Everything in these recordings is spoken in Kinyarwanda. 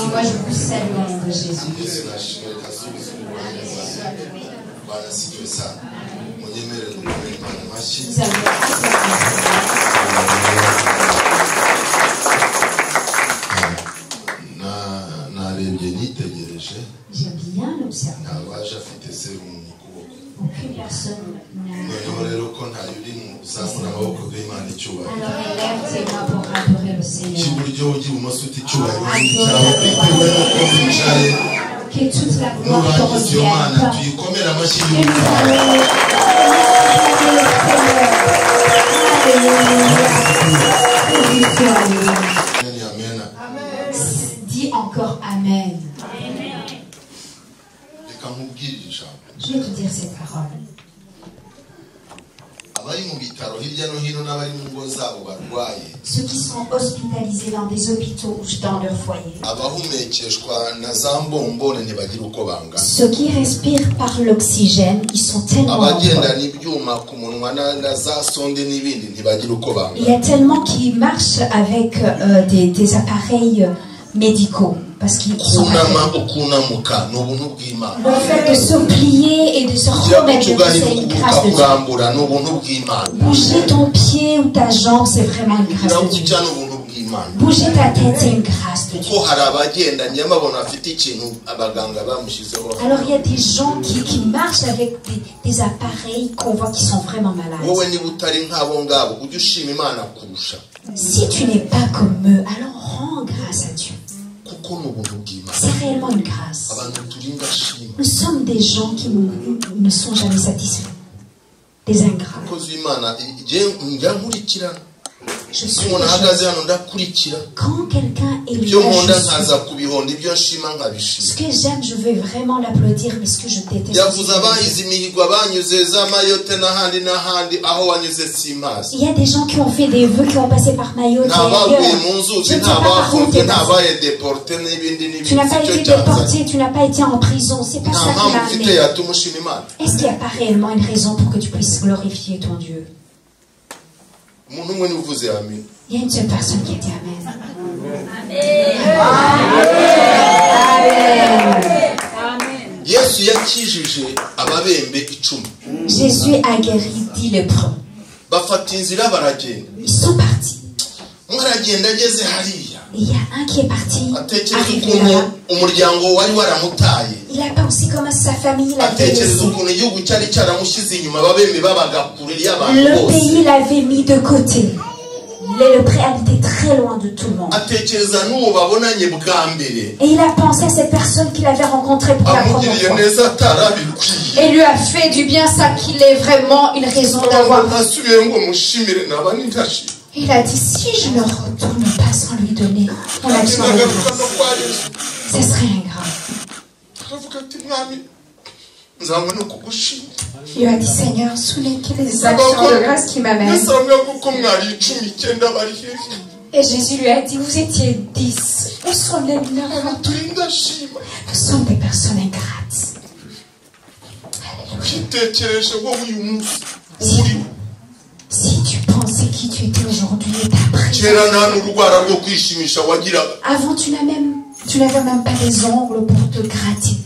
moi, je vous salue au nom de Jésus. Vous avez j'ai bien observé. Aucune personne n'a. Alors élève tes mains pour adorer le Seigneur. Que toute la gloire te revienne. Dis encore Amen. Je vais te dire cette parole. Ceux qui sont hospitalisés dans des hôpitaux ou dans leur foyer. Ceux qui respirent par l'oxygène, ils sont tellement heureux. Il y a tellement qui marchent avec des appareils médicaux. Parce qu'ils sont le fait de se plier et de se remettre debout, c'est une grâce de Dieu. Bouger ton pied ou ta jambe, c'est vraiment une grâce de Dieu. Bouger ta tête, c'est une grâce de Dieu. Alors il y a des gens qui marchent avec des appareils qu'on voit qui sont vraiment malades. Si tu n'es pas comme eux, alors rends grâce à Dieu. C'est réellement une grâce. Nous sommes des gens qui ne sont jamais satisfaits. Des ingrats. Je suis quand quelqu'un est là, ce que j'aime, je veux vraiment l'applaudir, mais ce que je déteste, il y a des gens qui ont fait des vœux, qui ont passé par Mayotte et ailleurs. Tu n'as pas été déporté, tu n'as pas été en prison. C'est pas ça qui m'a amené. Est-ce qu'il n'y a pas réellement une raison pour que tu puisses glorifier ton Dieu? Il y a une seule personne qui a dit Amen. Jésus a guéri 10 lépreux. Ils sont partis. Il y a un qui est parti. Il a pensé comment sa famille l'avait laissé. Le pays l'avait mis de côté. Le lépreux habitait très loin de tout le monde. Et il a pensé à cette personne qu'il avait rencontrée pour la première fois. Et lui a fait du bien, ça qu'il ait vraiment une raison d'avoir. Il a dit, si je ne retourne pas sans lui donner mon action, ce serait ingrat. Il a dit, Seigneur, sous les actions de grâce qui m'amènent. Et Jésus lui a dit, vous étiez 10. Où sont les 9? Nous sommes des personnes ingrates. Alléluia. Si tu pensais qui tu étais aujourd'hui et ta prière. Avant, tu n'avais même pas les ongles pour te gratter.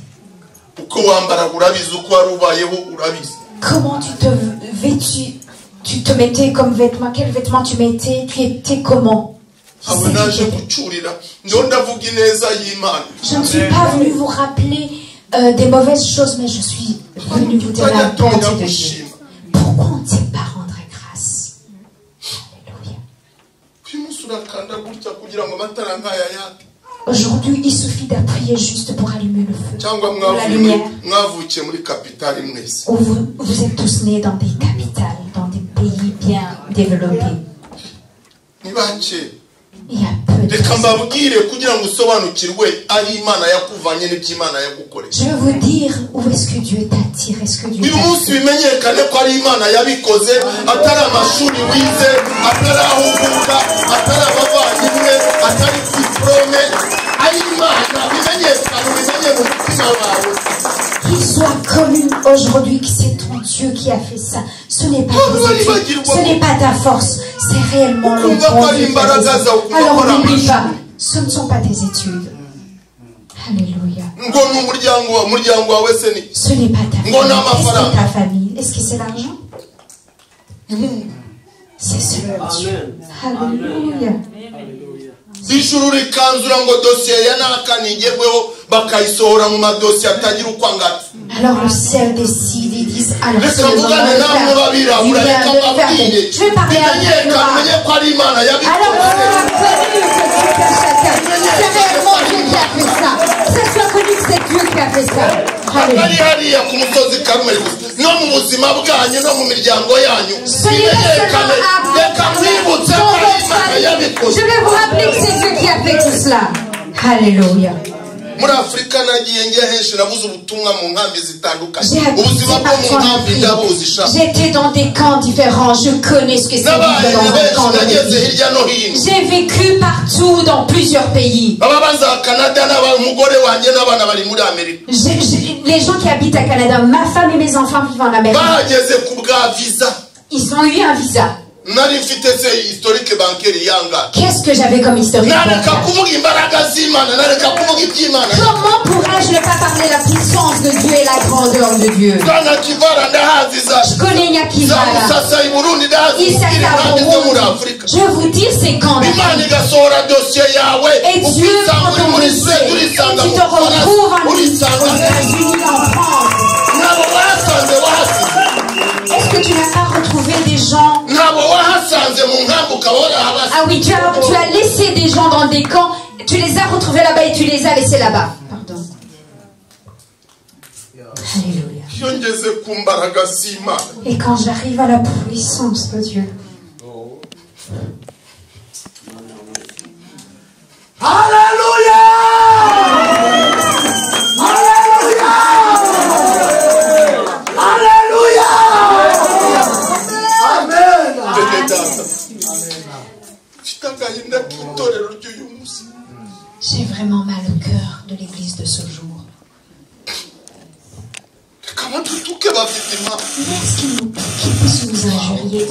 Comment tu te mettais comme vêtement? Quel vêtement tu mettais? Tu étais comment? Je ne suis pas venu vous rappeler des mauvaises choses, mais je suis venu vous dire la bonté de Dieu. Pourquoi on ne sait pas rendre grâce? Alléluia. Aujourd'hui, il suffit d'appuyer juste pour allumer le feu, pour la lumière. Vous êtes tous nés dans des capitales, dans des pays bien développés. Il y a peu de Je vais vous dire où est-ce que Dieu t'attire, est-ce que Dieu t'attire. Qu'il soit connu aujourd'hui que c'est ton Dieu qui a fait ça. Ce n'est pas tes études, ce n'est pas ta force, c'est réellement le bon Dieu. Alors n'oublie pas Ce ne sont pas tes études. Alléluia. Ce n'est pas ta famille. Est-ce que ta famille? Est-ce que c'est l'argent? C'est cela. Alléluia. Alors le ciel décide, ils disent alors c'est le moment de faire. Je vais parler à vous. Alors on a connu que Dieu t'a chacun. C'est réellement Dieu qui a fait ça. Ça soit connu que c'est Dieu qui a fait ça. Alléluia. Soyez pas seulement. Je vais vous rappeler que c'est Dieu qui a fait tout cela. Alléluia. J'étais dans des camps différents. Je connais ce que c'est vivre dans un camp. J'ai vécu partout dans plusieurs pays. Les gens qui habitent à Canada, ma femme et mes enfants vivent en Amérique. Ils ont eu un visa. Qu'est-ce que j'avais comme historique bancaire? Comment pourrais-je ne pas parler de la puissance de Dieu et la grandeur de Dieu? Je connais Nyakivara. Je vais vous dire c'est quand. Et Dieu prend ton dossier et tu te retrouves aux États-Unis, en France. Est-ce que tu n'as pas retrouvé des gens? Ah oui, tu as laissé des gens dans des camps, tu les as retrouvés là-bas et tu les as laissés là-bas. Pardon. Alléluia. Et quand j'arrive à la puissance de Dieu. Alléluia! Alléluia! Alléluia! Amen! J'ai vraiment mal au cœur de l'église de ce jour. Est-ce qu'il puisse nous injurier?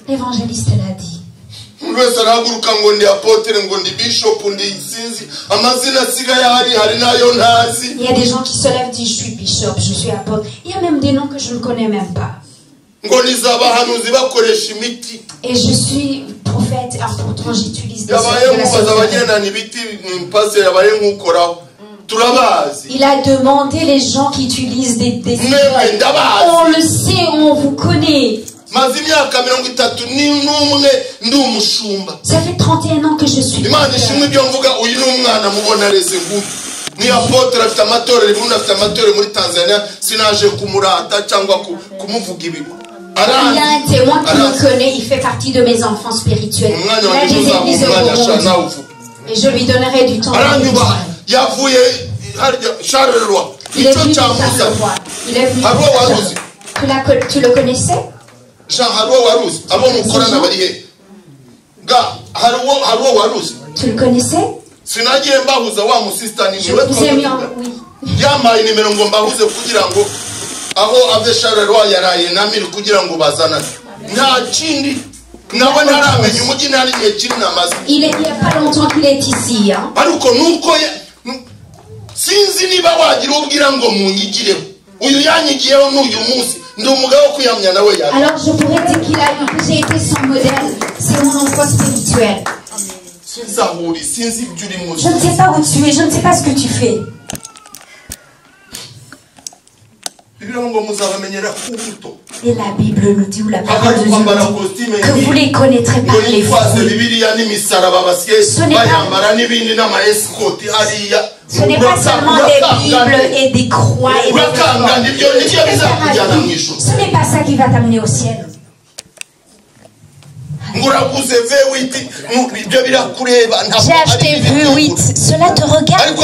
L'évangéliste l'a dit. Il y a des gens qui se lèvent et disent je suis bishop, je suis apôtre. Il y a même des noms que je ne connais même pas. Et je suis prophète, alors pourtant j'utilise des Il a demandé les gens qui utilisent des on le sait, on vous connaît. Ça fait 31 ans que je suis ni apotre afite amatorero ibundi afite amatorero muri Tanzania sinaje kumurata cyangwa kumuvuga ibigo. Il y a un témoin qui me connaît, il fait partie de mes enfants spirituels. Il a des églises au Burundi. Et je lui donnerai du temps. Il est venu faire le roi. Il est venu. Tu le connaissais? Tu le connaissais? Je vous ai mis en... Oui. Il n'y a pas longtemps qu'il est ici. Hein? Alors je pourrais dire que j'ai été son modèle. C'est mon enfant spirituel. Je ne sais pas où tu es, je ne sais pas ce que tu fais. Et la Bible nous dit, ou la parole de Dieu nous dit, que vous les connaîtrez par les fruits. Ce n'est pas seulement des Bibles et des croix et des ce n'est pas ça qui va t'amener au ciel. J'ai acheté V8, cela te regarde.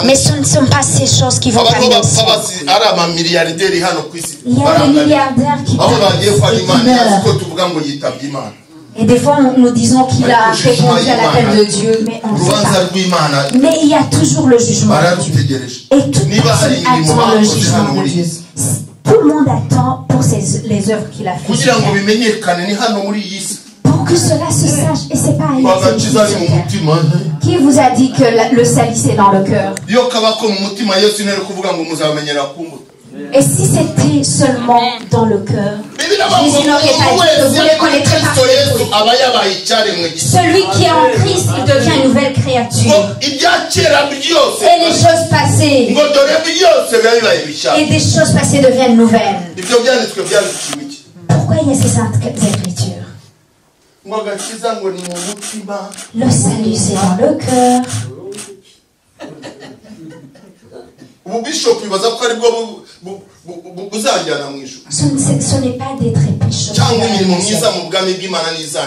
Mais ce ne sont pas ces choses qui vont t'amener au ciel. Il y a des milliardaires qui meurent. Et des fois nous disons qu'il a répondu à l'appel de Dieu, mais on ne sait pas. Mais il y a toujours le jugement de Dieu. Et toute personne attend le jugement de Dieu. Tout le monde attend pour les œuvres qu'il a faites. Pourquoi que cela se sache. Et c'est pas un qui vous a dit que le salut c'est dans le cœur? Et si c'était seulement dans le cœur, Jésus n'aurait pas dit que vous les connaîtrez par celui qui est en Christ, il devient une nouvelle créature. Et les choses passées, et des choses passées deviennent nouvelles. Pourquoi il y a ces saintes écritures? Le salut c'est dans le cœur. Ce n'est pas d'être épichat.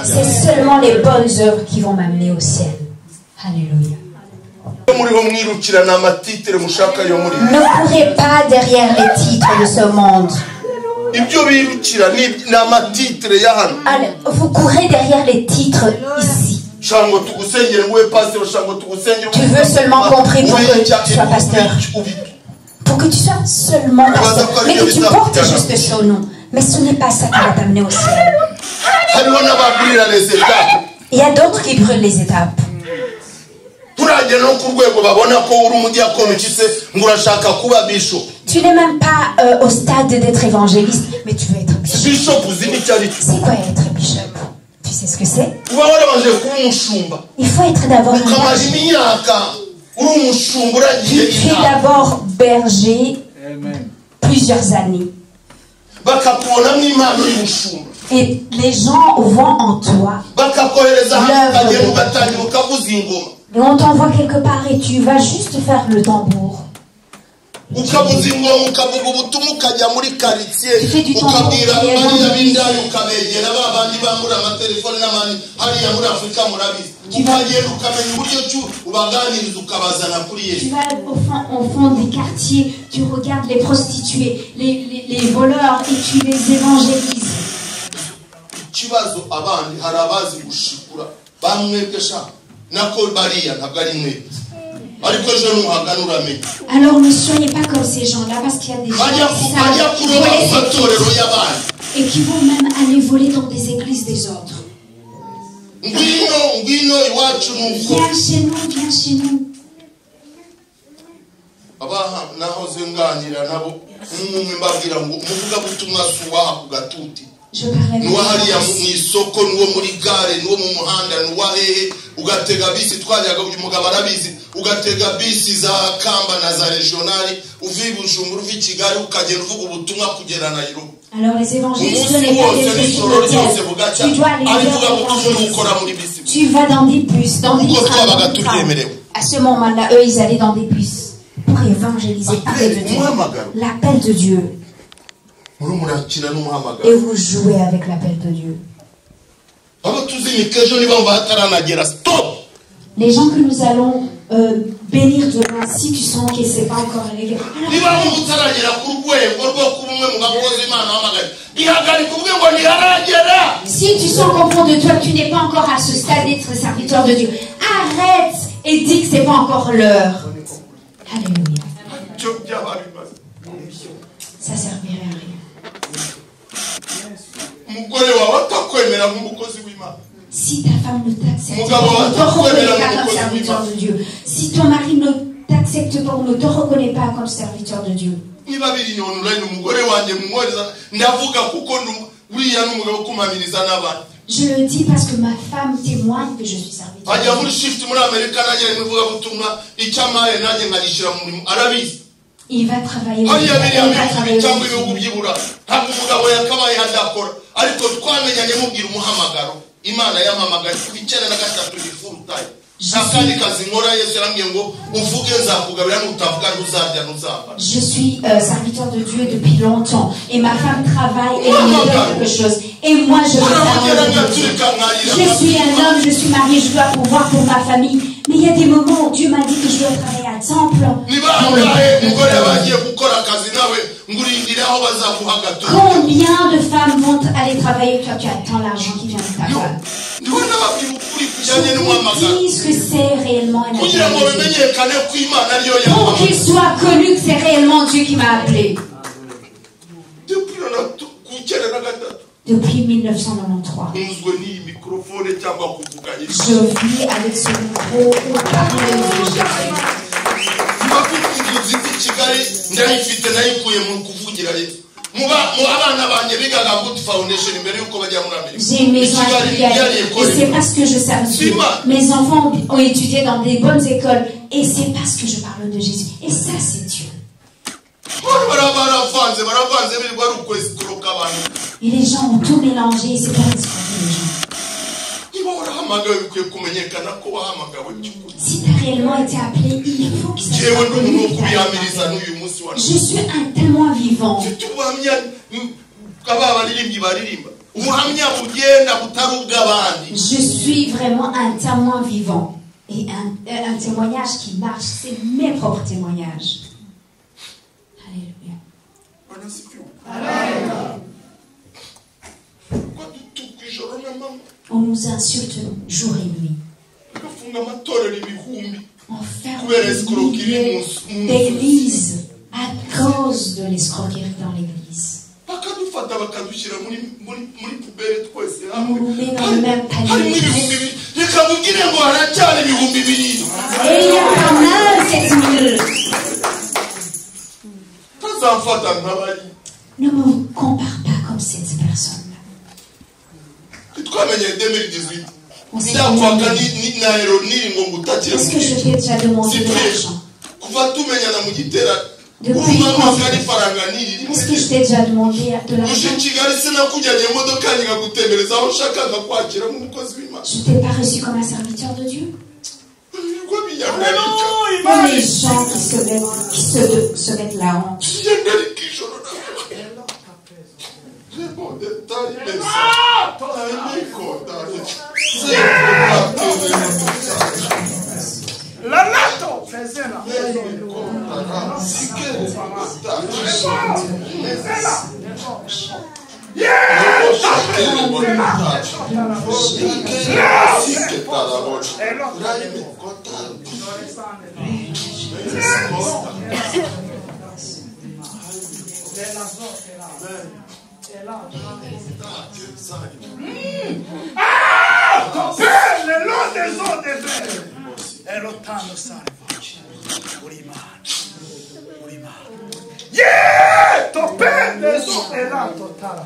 C'est seulement les bonnes œuvres qui vont m'amener au ciel. Alléluia. Ne courez pas derrière les titres de ce monde. Vous courez derrière les titres ici. Tu veux seulement qu'on prie pour que tu sois pasteur. Pour que tu sois seulement pasteur. Mais que tu portes juste ce nom. Mais ce n'est pas ça qui va t'amener au ciel. Il y a d'autres qui brûlent les étapes. Tu n'es même pas au stade d'être évangéliste, mais tu veux être bishop. C'est quoi être bishop? Tu sais ce que c'est? Il faut être d'abord tu es d'abord berger plusieurs années. Et les gens voient en toi l'œuvre. Et on t'envoie quelque part et tu vas juste faire le tambour. Tu fais du tambour. Tu vas au fond des quartiers, tu regardes les prostituées, les voleurs et tu les évangélises. Alors ne soyez pas comme ces gens-là parce qu'il y a des gens qui savent et qui vont même aller voler dans des églises des autres. Viens chez nous, viens chez nous. Je parlais alors les évangélistes, ce n'est pas des trucs tu dois aller tu vas dans des bus, dans des trains. À ce moment-là, eux, ils allaient dans des bus pour évangéliser, parler de Dieu. L'appel de Dieu. Et vous jouez avec l'appel de Dieu. Les gens que nous allons bénir demain, si tu sens que c'est pas encore arrivé. Si tu sens qu'au fond de toi tu n'es pas encore à ce stade d'être serviteur de Dieu, arrête et dis que c'est pas encore l'heure. Alléluia. Ça servirait à rien. Si ta femme ne t'accepte pas, ne te reconnaît pas comme serviteur de Dieu. Si ton mari ne t'accepte pas ou ne te reconnaît pas comme serviteur de Dieu. Je le dis parce que ma femme témoigne que je suis serviteur de Dieu. Il va travailler. Je suis serviteur de Dieu depuis longtemps et ma femme travaille et elle me donne quelque chose et moi je veux faire. Je suis un homme, je suis marié, je dois pouvoir pour ma famille, mais il y a des moments où Dieu m'a dit que je dois travailler à temps plein. Combien de femmes vont aller travailler? Toi tu attends l'argent qui vient de ta femme. Dis ce que c'est réellement un appel. Pour qu'il soit connu que c'est réellement Dieu qui m'a appelé. Depuis 1993. Je vis avec ce micro ou parler de Jésus. J'ai une maison à prière et c'est parce que je sers Dieu. Mes enfants ont étudié dans des bonnes écoles et c'est parce que je parle de Jésus. Et ça, c'est Dieu. Et les gens ont tout mélangé et c'est pas escroquer les gens. Si tu as réellement été appelé, il faut que ça soit connu. Je suis un témoin vivant. Je suis vraiment un témoin vivant. Et un témoignage qui marche, c'est mes propres témoignages. Alléluia. On nous insulte jour et nuit. On ferme des milliers d'églises à cause de l'escroquerie dans l'église. On nous met dans le même panier. Et il y a quand même 7000. Ne me compare pas comme cette personne. Est-ce que je t'ai déjà demandé de l'argent? Depuis quand? Est-ce que je t'ai déjà demandé de l'argent? Je t'ai pas reçu comme un serviteur de Dieu? Les gens qui se mettent la honte. Le long des eaux des vers e lottando sale topé les eaux et là totale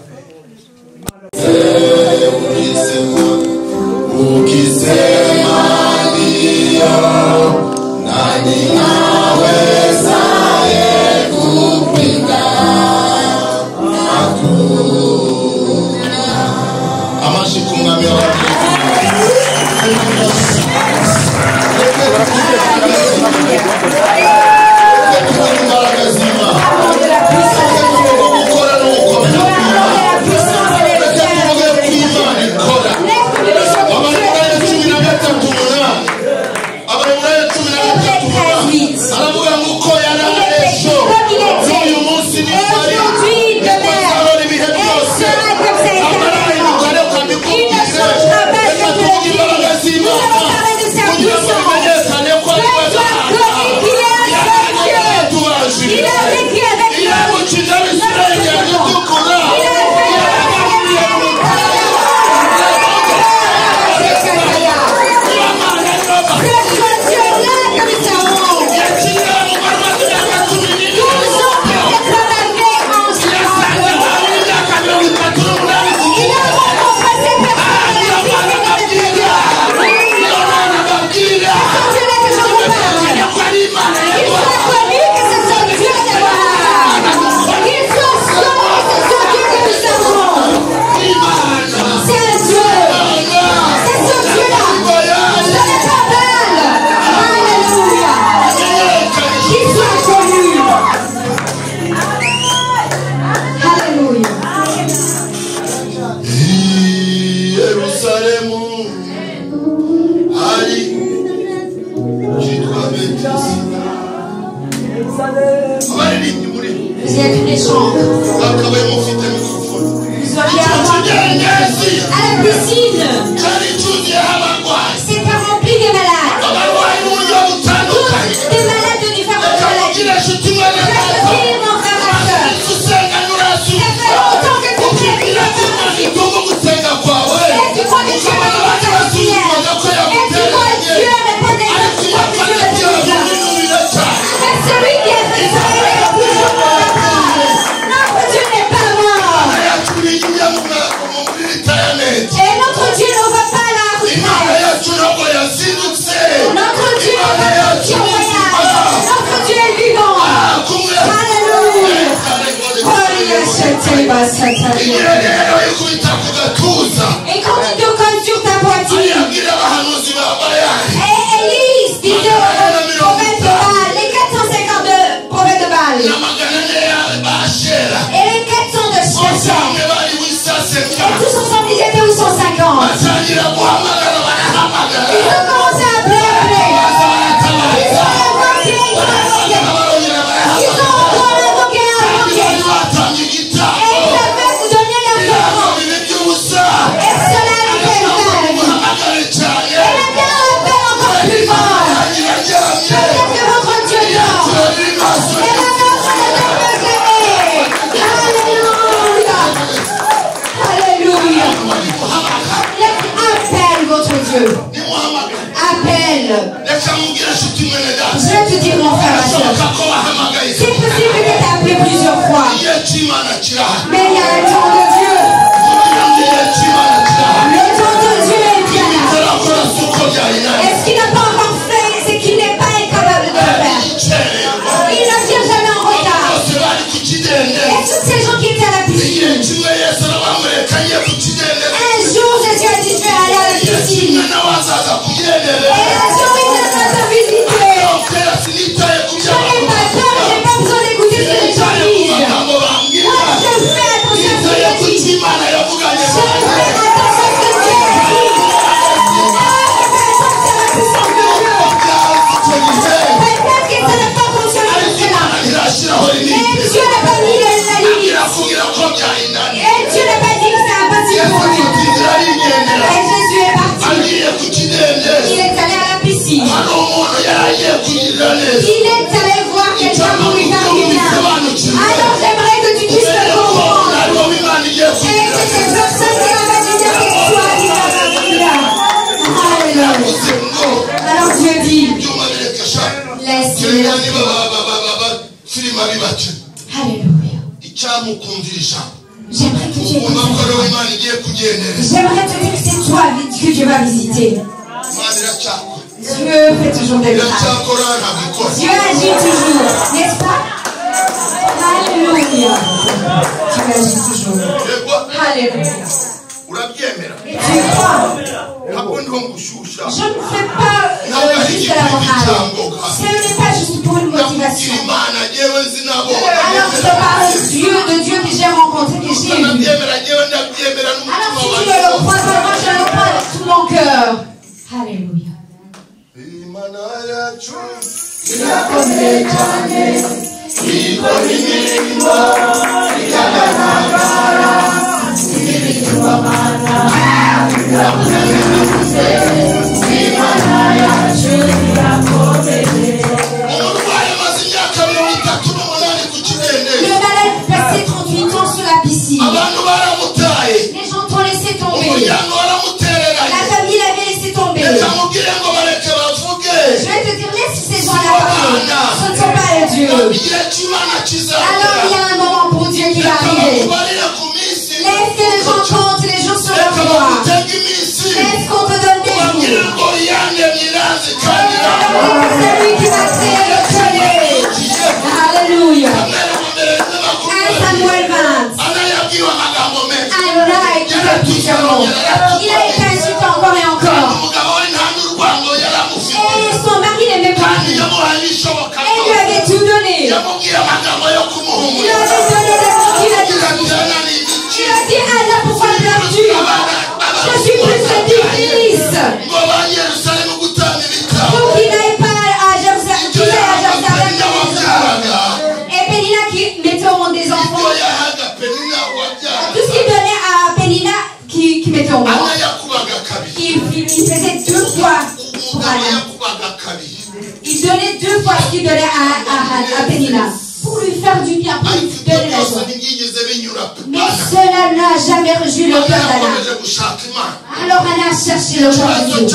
Vous êtes les chants. Vous auriez à la piscine. C'était rempli des malades. Des malades de différentes maladies. Je te dis, mon frère, ma soeur. Ça fait longtemps que tu pries. Et tu crois que tu vas commencé à appeler. Ils ont invoqué. Ils ont encore invoqué. Et ils avaient vous donné leur offrande. Et cela était vague. Et maintenant appelle encore plus fort. Peut-être que votre Dieu dort. Et maintenant vous êtes aimé. Alléluia. Alléluia. Appelle votre Dieu. Appelle. Je vais te dire, mon frère, ma soeur. C'est possible que tu as appelé plusieurs fois. Mais il y a un temps de Dieu. Le temps de Dieu est bien là. Et ce qu'il n'a pas encore fait, c'est qu'il n'est pas incapable de le faire. Il ne vient jamais en retard. Et tous ces gens qui étaient à la piscine. Un jour, Jésus a dit, je vais aller à la piscine. Et un jour, il viendra te visiter. Je n'ai pas peur, je n'ai pas besoin d'écouter ce que les gens disent. Moi, je fais attention à ce que Dieu dit. Je fais attention à ce que Dieu dit. Je fais attention à la puissance de Dieu. Peut-être que ça n'a pas fonctionné jusque-là. Mais Dieu n'a pas mis la limite. Et Dieu n'a pas dit que ça n'a pas signé pour lui. Et Jésus est parti. Il est allé à la piscine. Il est allé voir quelqu'un pour lui faire du bien. Alors j'aimerais que tu puisses le comprendre. Et que cette personne qui a baptisé avec toi qui va faire du bien. Alléluia. Alors Dieu dit, laisse-les. Alléluia. J'aimerais que tu écoutes. J'aimerais te dire que c'est toi que Dieu va visiter. Dieu fait toujours des miracles. Dieu agit toujours, n'est-ce pas? Alléluia. Dieu agit toujours. Alléluia. Et tu crois? Je ne fais pas juste de la morale. Ce n'est pas juste pour une motivation. Alors je te parle de Dieu que j'ai rencontré, que j'ai vu. Alors si tu le crois, moi je le crois avec tout mon cœur. Alléluia. Le malade passait 38 ans sur la piscine. Les gens t'ont laissé tomber. La famille l'avait laissé tomber. Je vais te dire, laisse ces gens-là parler. Ce ne sont pas les dieux. Alors il y a un moment pour Dieu qui va arriver. Laisse que les gens comptent les jours sur leur foi. Laisse qu'on te donne des jours. C'est lui qui va créer le soleil. Alléluia. 1 Samuel 20. Anna a été plusieurs mots. Il a été insulté encore et encore. Et son mari n'aimait pas. Et il lui avait tout donné. Il lui avait donné les mots qu'il a dit. Il a dit, Anna, pourquoi pleures-tu? Je suis plus que 10 fils. Pour qu'il n'aille pas à Jérusalem. Et Pénina qui mettait au monde des enfants. Tout ce qu'il donnait à Pénina qui mettait au monde. Il faisait 2 fois pour Anna. Il donnait 2 fois ce qu'il donnait à Pénina. Pour lui faire du bien, pour lui donner la joie. Mais cela n'a jamais rejoui le cœur d'Anna. Alors Anna a cherché le cœur de Dieu.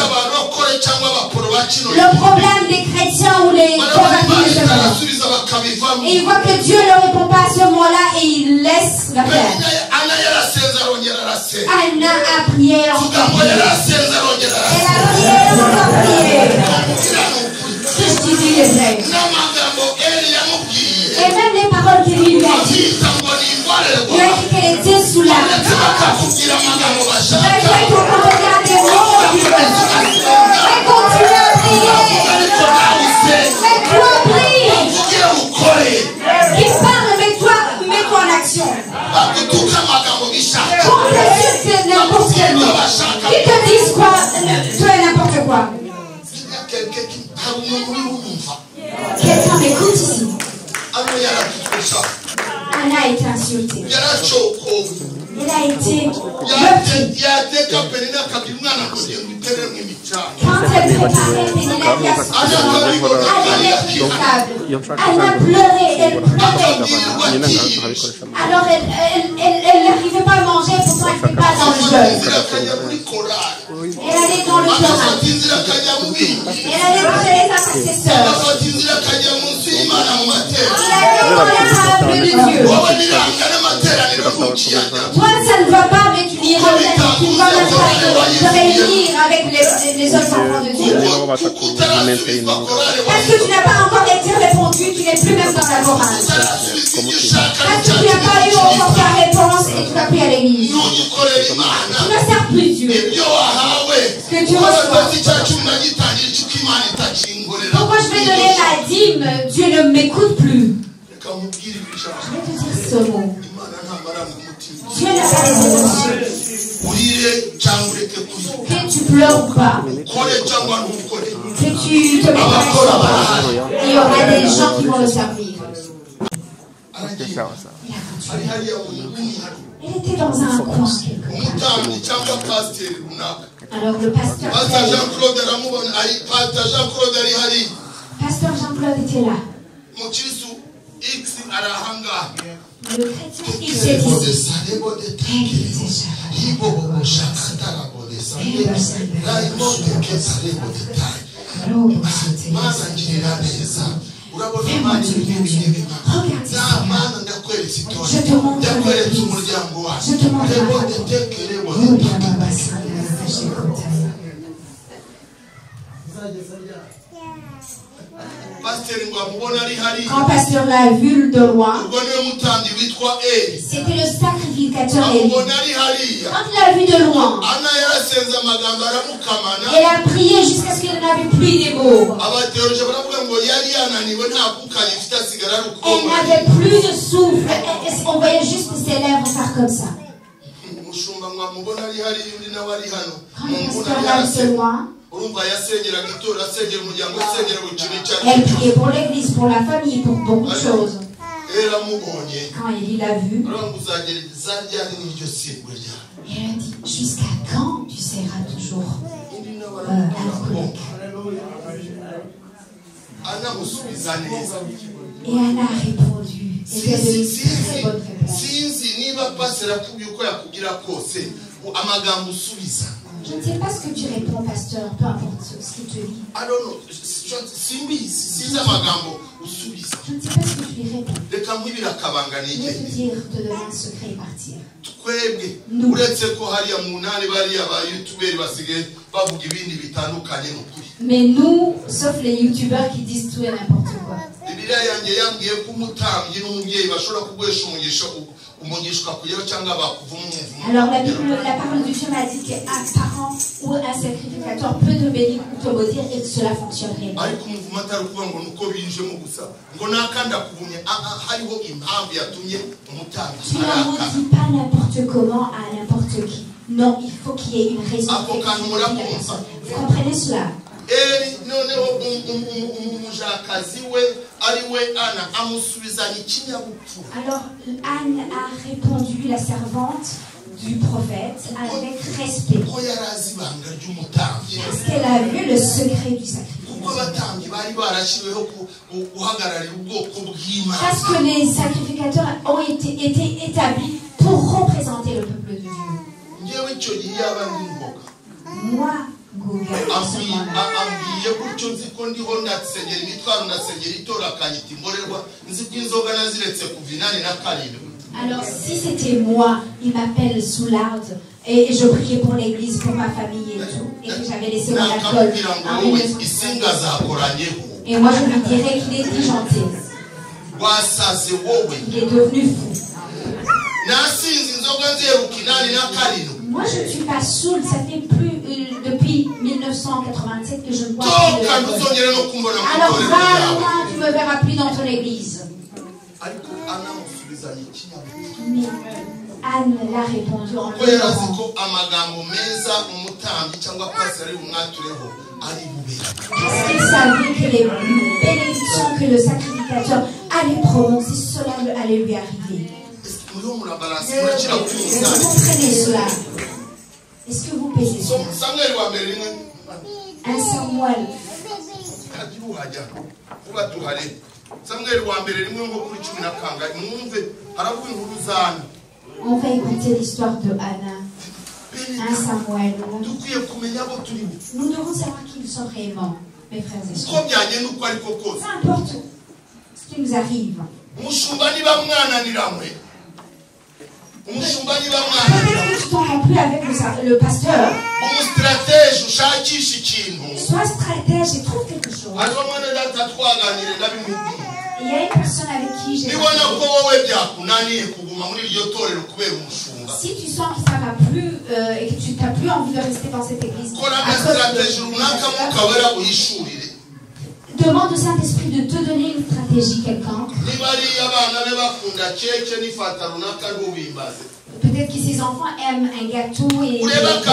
Le problème des chrétiens ou les convertis de ce moment. Et il voit que Dieu ne répond pas à ce moment-là et il laisse la faire. Anna a prié encore. Elle a prié encore prié. Ce que je disais est vrai. Et même les paroles qu'il lui a dit. Il a dit qu'elle était sous la main. Mais il faut qu'on regarde les mots du peuple. Mais continue à prier. Mais toi prie. Qui parle, mais toi, mets-toi en action. Qu'on te suite n'importe quel mot. Qui te quoi? Quelqu'un m'écoute ici. Anna a été insultée. Elle a été bloquée. Quand elle préparait Pénélope à Anna pleurait, elle pleurait. Alors elle n'arrivait pas à manger, pourtant elle n'était pas dans le jeûne. Elle allait dans le chômage. Elle allait dans les intercesseurs. Elle allait dans la table de Dieu. Toi, ça ne va pas, mais tu vas même pas te réunir avec les autres enfants de Dieu. Parce que tu n'as pas encore été répondu, tu n'es plus même dans la morale. Parce que tu n'as pas eu encore ta réponse et tu vas plus à l'église. Tu ne sers plus Dieu. Ce que tu reçois. Pourquoi je vais donner ma dîme? Dieu ne m'écoute plus. Je vais te dire ce mot. Dieu n'a pas les émotions. Que tu pleures ou pas, que tu te mettes à il y aura des gens qui vont le servir. Elle était dans un coin quelque part. Alors le pasteur Jean-Claude était là. Le chrétien, il s'est dit, fais-moi du bien, Dieu. Regarde ça. Je te montre l'église. Je te montre la quand pasteur l'a vu de loin, c'était le sacrificateur Élie. Quand il l'a vu de loin, elle a prié jusqu'à ce qu'elle n'avait plus des mots. Elle n'avait plus de souffle. On voyait juste ses lèvres faire comme ça. Quand le pasteur l'a vu de loin, elle priait pour l'église, pour la famille, pour beaucoup de choses. Quand Élie l'a vu, elle a dit, jusqu'à quand tu seras toujours alcoolique? Et Anna a répondu, et elle a donné une très bonne réponse. Je ne sais pas ce que tu réponds, pasteur, peu importe ce qu'il te dit. Je ne sais pas ce que tu lui réponds. Je vais te dire, te donner un secret et partir. Nous. Mais nous, sauf les youtubeurs qui disent tout et n'importe quoi. Alors la parole du Dieu m'a dit qu'un parent ou un sacrificateur peut te bénir ou te maudire et que cela fonctionnerait. Tu ne maudis pas n'importe comment à n'importe qui. Non, il faut qu'il y ait une raison. Vous comprenez cela? Alors Anne a répondu, la servante du prophète, avec respect. Parce qu'elle a vu le secret du sacrifice. Parce que les sacrificateurs ont été établis pour représenter le peuple de Dieu. Moi, alors si c'était moi, il m'appelle Soularde et je priais pour l'église, pour ma famille et tout, et que j'avais laissé mon alcool en 1970. Et moi je lui dirais qu'il est disjoncté. Il est devenu fou. Moi je ne suis pas saoul, ça fait plus depuis 1987 que je ne bois plus. Alors va loin, tu ne me verras plus dans ton église. Mais Anne l'a répondu en pleurant. Parce qu'il savait que les bénédictions que le sacrificateur allait prononcer, cela allait lui arriver. Est-ce que vous comprenez cela? Est-ce que vous pesez cela? Un Samuel. On va écouter l'histoire de Anna. Un Samuel. Nous devons savoir qui nous sommes réellement, mes frères et sœurs. Peu importe ce qui nous arrive. Peut-être que tu t'entends plus avec le pasteur. Sois stratège et trouve quelque chose. Il y a une personne avec qui j'ai parlé. Si tu sens que ça va plus et que tu n'as plus envie de rester dans cette église, demande au Saint-Esprit de te donner une stratégie quelconque. Peut-être que ses enfants aiment un gâteau et quelque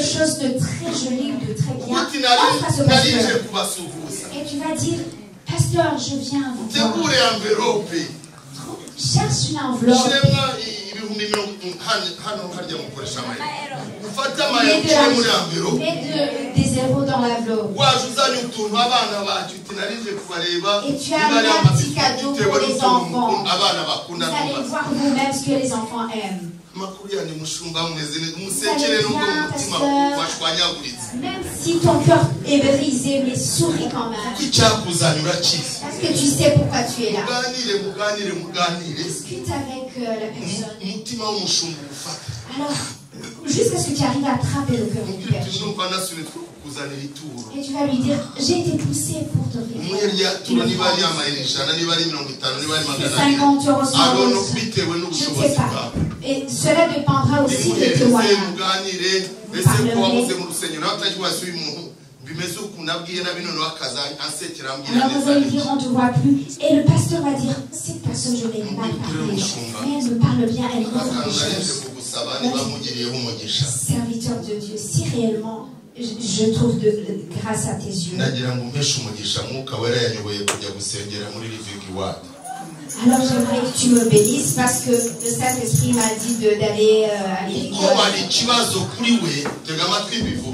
chose de très joli, de très bien. Offre à ce pasteur. Et tu vas dire, pasteur, je viens vous voir. Cherche une enveloppe. Mets des zéros dans l'enveloppe. Et tu as amené un petit cadeau pour les enfants. Vous allez voir vous-même ce que les enfants aiment. Même si ton cœur est brisé, mais souris quand même. Parce que tu sais pourquoi tu es là. Discute avec la personne. Alors, jusqu'à ce que tu arrives à attraper le cœur du Père. Et tu vas lui dire, j'ai été poussé pour te réveiller. 50 euros sur je ne sais pas. Et cela dépendra aussi des témoignages. Alors vous allez dire, on ne te voit plus. Et le pasteur va dire, cette personne, je l'ai mal parlé. Mais elle me parle bien, elle comprend les choses. Serviteur de Dieu, si réellement je trouve de grâce à tes yeux. Alors j'aimerais que tu me bénisses parce que le Saint-Esprit m'a dit d'aller à l'école.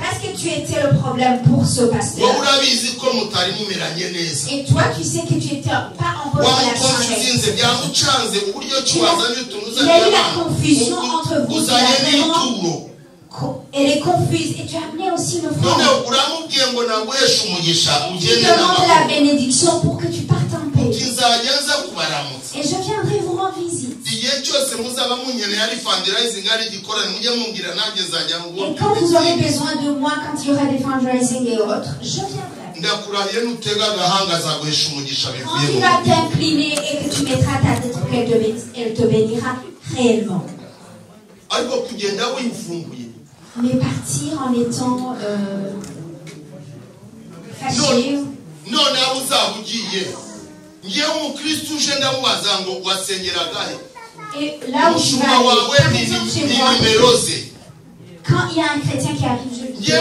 Parce que tu étais le problème pour ce pasteur. Et toi tu sais que tu étais pas en bonne relation avec. Il y a eu la confusion entre vous. Elle est confuse et tu as amené aussi le frère. Tu demandes la bénédiction pour que tu partes en paix. Et je viendrai vous rendre visite. Et quand vous aurez besoin de moi, quand il y aura des fundraising et autres, je viendrai. Quand tu vas t'incliner et que tu mettras ta tête pour qu'elle te bénira réellement. Mais partir en étant fâché. Et là où tu vas aller, par exemple chez moi, quand il y a un chrétien qui arrive, je lui dis,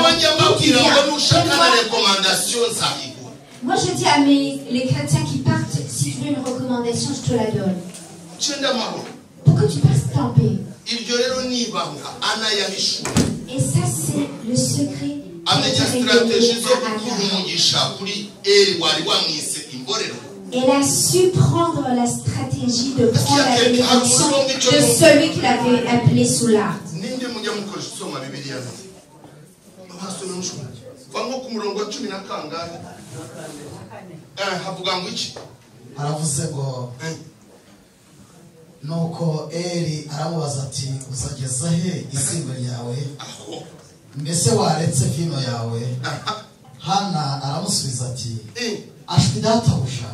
moi je dis à les chrétiens qui partent, si tu veux une recommandation, je te la donne. Pour que tu passes en paix. Et ça, c'est le secret. Elle a su prendre la stratégie de prendre la bénédiction de celui qui l'avait appelé sous l'arbre. nuko Eli aramubaza ati uzageza he isimba ryawe mbese waretse vino yawe Hana aramusubiza ati ashwi databuja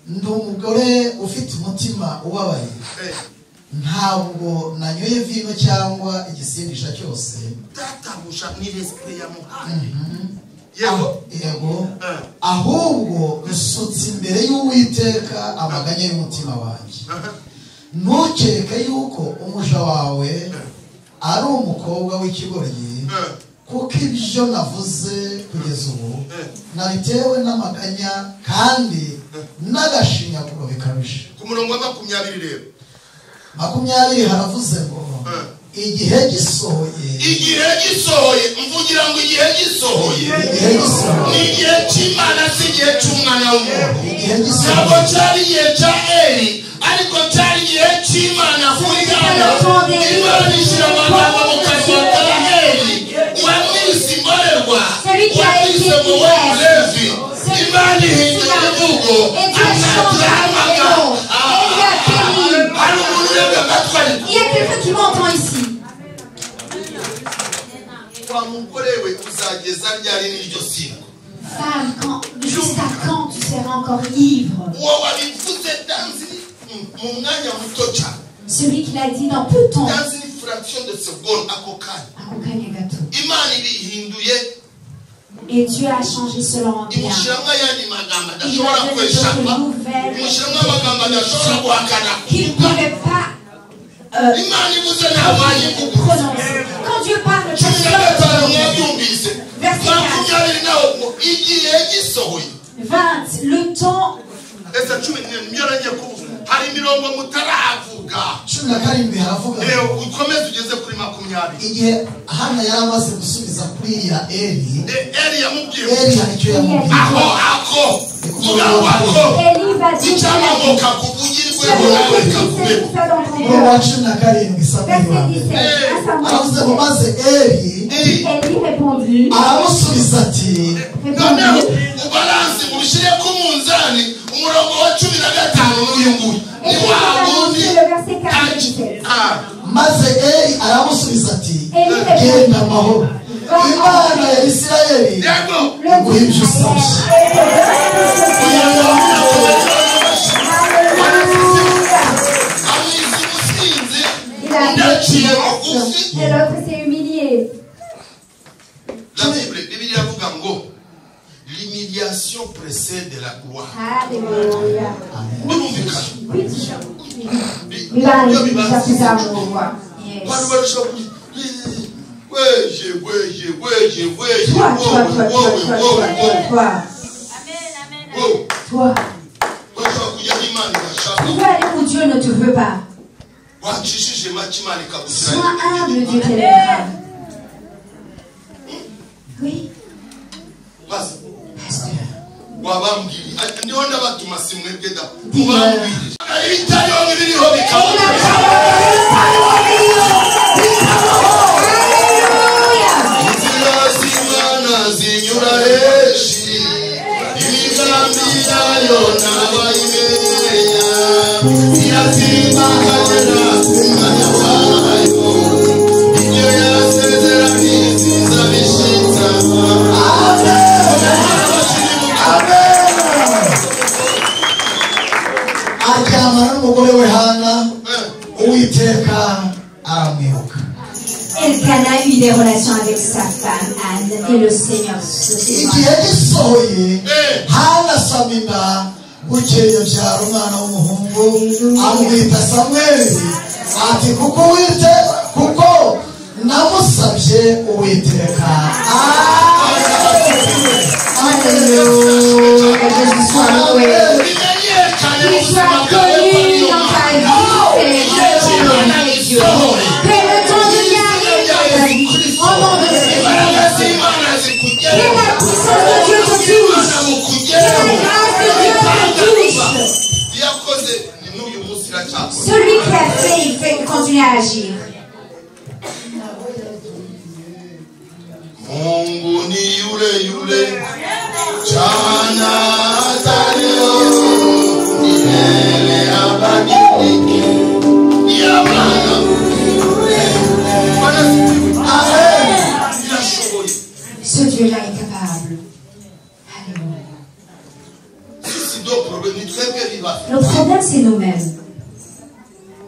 ndi umugore ufite umutima ubabaye ntabwo nanyoye vino cyangwa igisindisha cyose databuja ni l'esprit ya Muhana yego ahubwo nsutse imbere y'Uwiteka amaganya y'umutima wanjye ntukeke yuko umuja wawe ari umukobwa w'ikigoryi kuko ibyo navuze kugeza ubu nabitewe n'amaganya kandi n'agashinyaguro bikabije. Ku murongo wa 20 rero 20 haravuze ngo igihe gisohoye mvugira ngo igihe gisohoye ni igihe cy'Imana si igihe cy'umwana w'umuntu. Ntabwo cyari igihe cya Eli ariko cyari igihe cy'Imana kuri Ana. Imana ishyira amagambo mu kanwa ka Eli uwamwise imborerwa uwamwise mu Levi. Imana ihindura imvugo akagira amagambo. Il y a quelqu'un qui m'entend ici. Femme, jusqu'à quand tu seras encore ivre? Celui qui l'a dit dans peu de temps. Et Dieu a changé selon bien. Il a donné d'autres nouvelles qu'il ne pouvait pas prononcer. Quand Dieu parle, verset 4. 20, le temps. Igihe Hana yari amaze gusubiza kuri iriya Eli aramusubiza ati maze Eli aramusubiza ati genda amahoro Imana ya Isirayeli iguhe ibyo usabye. Et l'autre s'est humilié. La Bible avuga ngo l'humiliation précède la gloire. Alléluia. Toi. Tu veux aller où Dieu ne te veut pas. Sois humble, Dieu t'élèvera. Oui. Elkana a eu des relations avec sa femme Anne et le Seigneur se celui qui a fait, il fait continuer à agir. Ce Dieu-là est capable. Le problème, c'est nous-mêmes.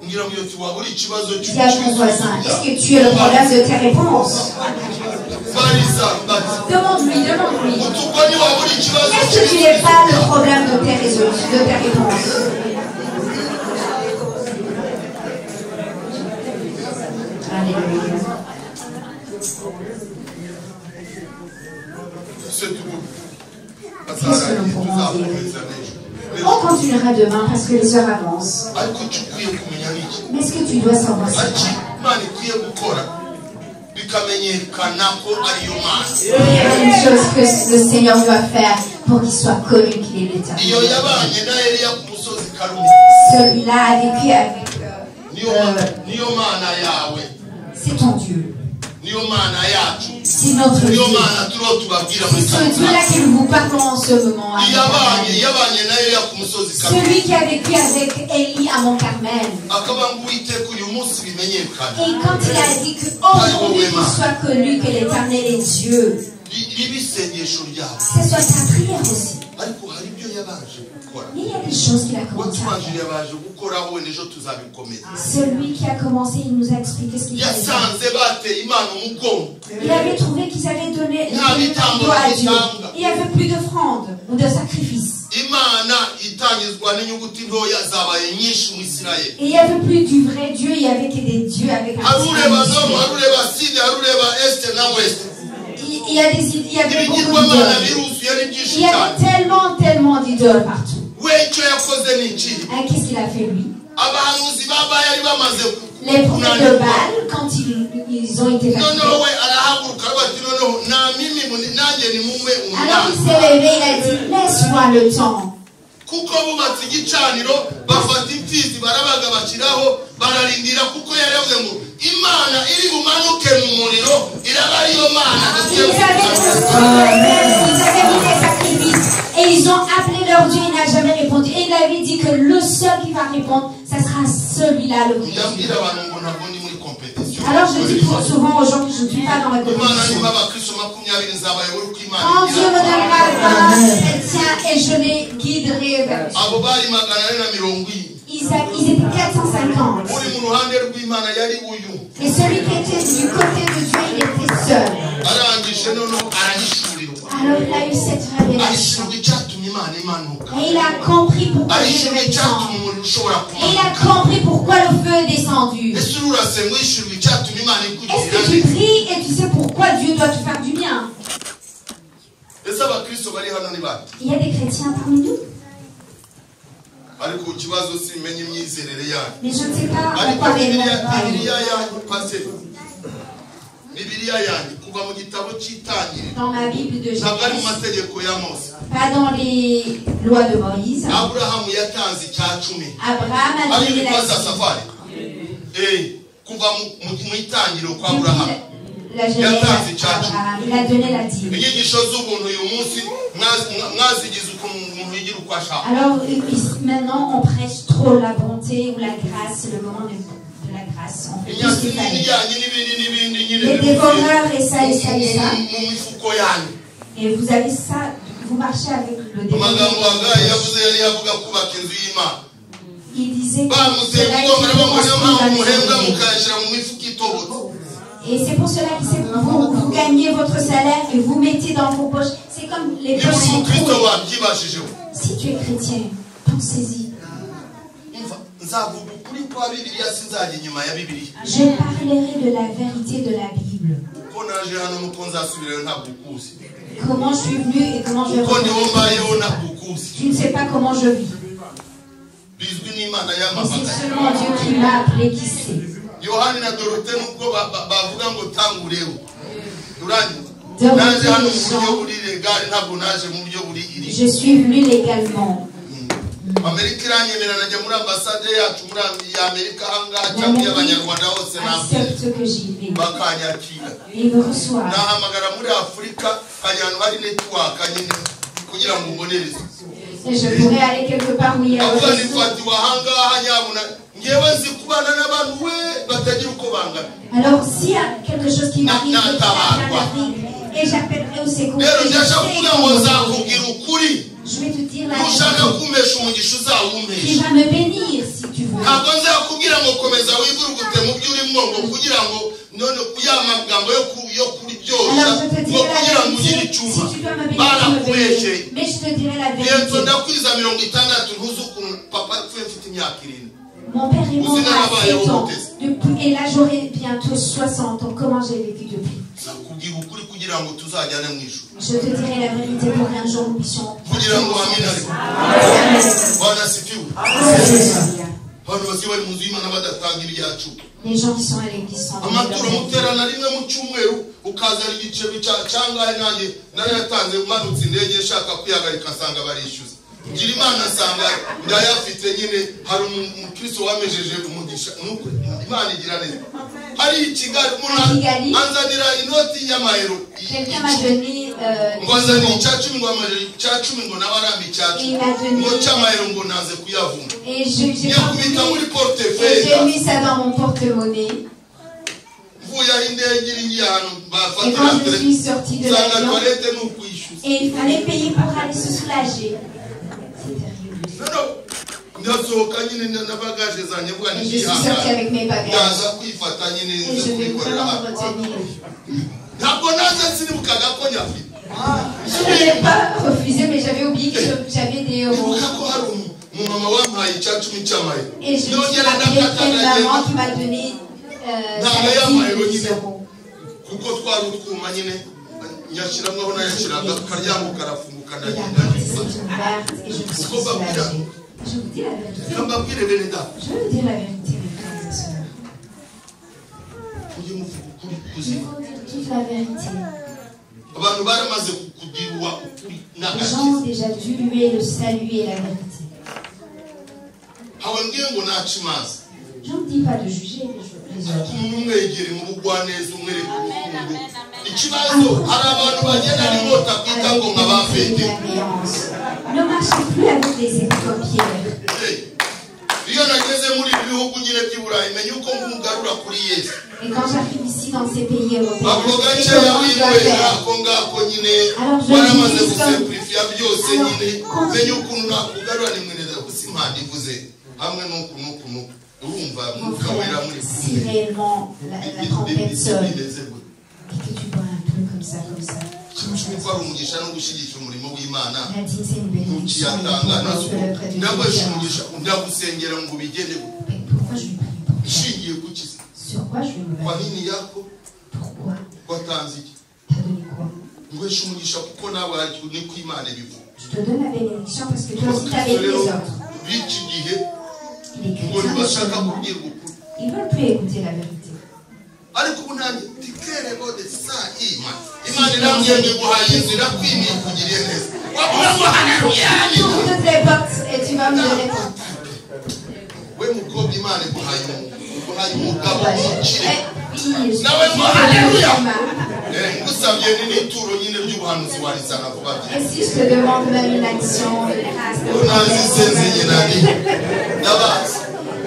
Dis à ton voisin, est-ce que tu es le problème de tes réponses? Demande-lui. Est-ce que tu n'es pas le problème de tes réponses? Alléluia. Qu'est-ce que nous pourrons dire? On continuera demain parce que les heures avancent. Mais est-ce que tu dois savoir ça? Il y a une chose que le Seigneur doit faire pour qu'il soit connu qu'il est l'Éternel. Celui-là a vécu avec... c'est ton Dieu. C'est notre Dieu. C'est ce Dieu-là que nous vous parlons en ce moment. Celui qui a vécu avec Élie à Mont-Carmel. Et quand il a dit qu'aujourd'hui il soit connu que l'Éternel est Dieu, ce soit sa prière aussi. Il y a des choses qu'il a commencé à faire. Celui qui a commencé, il nous a expliqué ce qu'il fallait faire. Il avait trouvé qu'ils avaient donné à Dieu. Il n'y avait plus d'offrande ou de sacrifice. Et il n'y avait plus du vrai Dieu, il n'y avait que des dieux avec un il y avait beaucoup d'idoles. Il y avait tellement d'idoles partout. Qu'est-ce qu'il a fait lui? Les prophètes de Baal, quand ils ont été fatigués, alors il s'est levé, il a dit, laisse-moi le temps. Et ils ont appelé leur Dieu, il n'a jamais répondu. Et il avait dit que le seul qui va répondre, ça sera celui-là, le vrai. Alors je dis souvent aux gens que je ne suis pas dans la compétition. Quand Dieu me donnera 20 chrétiens et je les guiderai vers Dieu. Ils étaient 450. Et celui qui était du côté de Dieu, il était seul. Alors il a eu cette révélation. Et il a compris pourquoi Dieu devait descendre. Et il a compris pourquoi le feu est descendu. Est-ce que tu pries et tu sais pourquoi Dieu doit te faire du bien? Il y a des chrétiens parmi nous. Mais je ne sais pas pourquoi réellement dans ma Bible de Genèse, pas dans les lois de Moïse. Abraham a donné la la Genèse, il a donné la dîme. Alors maintenant on prêche trop la bonté ou la grâce, le moment de la grâce. On fait tout ce qu'il fallait. Les dévoreurs et ça et ça et ça. Et vous avez ça, vous marchez avec le dévoreur. Il disait que et c'est pour cela que vous gagnez votre salaire et vous mettez dans vos poches. C'est comme les poches sont trouées. Si tu es chrétien, pensez-y. Je parlerai de la vérité de la Bible. Comment je suis venu et comment je reviens. Tu ne sais pas comment je vis. Et c'est seulement Dieu qui m'a appelé, qui sait. Je suis venu légalement. L'Amérique accepte que j'y vais. Il me reçoit. Et je pourrais aller quelque part où il y a alors s'il y a quelque chose qui m'arrive et j'appellerai au secours, je vais te dire la vérité qui va me bénir si tu veux. Alors je te dirai la vérité, si tu dois me bénir, tu me bénis. Mais je te dirai la vérité. Mon père est mort à 7 ans. Et là j'aurai bientôt 60 ans. Comment j'ai vécu depuis? Je te dirai la vérité pour qu'un jour nous puissions. Les gens qui sont à l'église sont Imana sanga ndayafite nyine hari umukristo wamejeje umugisha nuko Imana igira neza hari ikigali anzanira inoti y'amayero ngo anzanira icacumi ngo amaje icacumi ngo nabarambi icacumi ngo cy'amayero ngo naze kuyavuna yakubita muri portefeuille j'ai mis ça dans mon porte-monnaie. Et quand je suis sortie de l'avion, et il fallait payer pour aller se soulager. Et je suis sortie avec mes bagages. Et je vais vraiment retenir. Je n'avais pas refusé, mais j'avais oublié que j'avais des euros. Et je me suis rappelé quelle maman qui m'a donné 10 euros. Et la porte s'est ouverte et je me suis soulagée. Je vous dis la vérité. Je veux dire la vérité, mes frères et sœurs. Je veux dire toute la vérité. Les gens ont déjà dû lui le saluer la vérité. Je ne dis pas de juger les autres. Ne marchez plus avec des écopiers. Et quand j'arrive ici dans ces pays européens, alors je si réellement la trompette sonne et que tu bois un peu comme ça. La dîme, c'est une bénédiction. Pourquoi je lui prie pour lui? Sur quoi je vais me battre? Pourquoi? T'as donné quoi? Je te donne la bénédiction parce que toi aussi t'as béni les autres. Les chrétiens, ils ne veulent plus écouter la vérité. Tourne toutes les portes et tu vas me répondre. Et si je te demande même une action,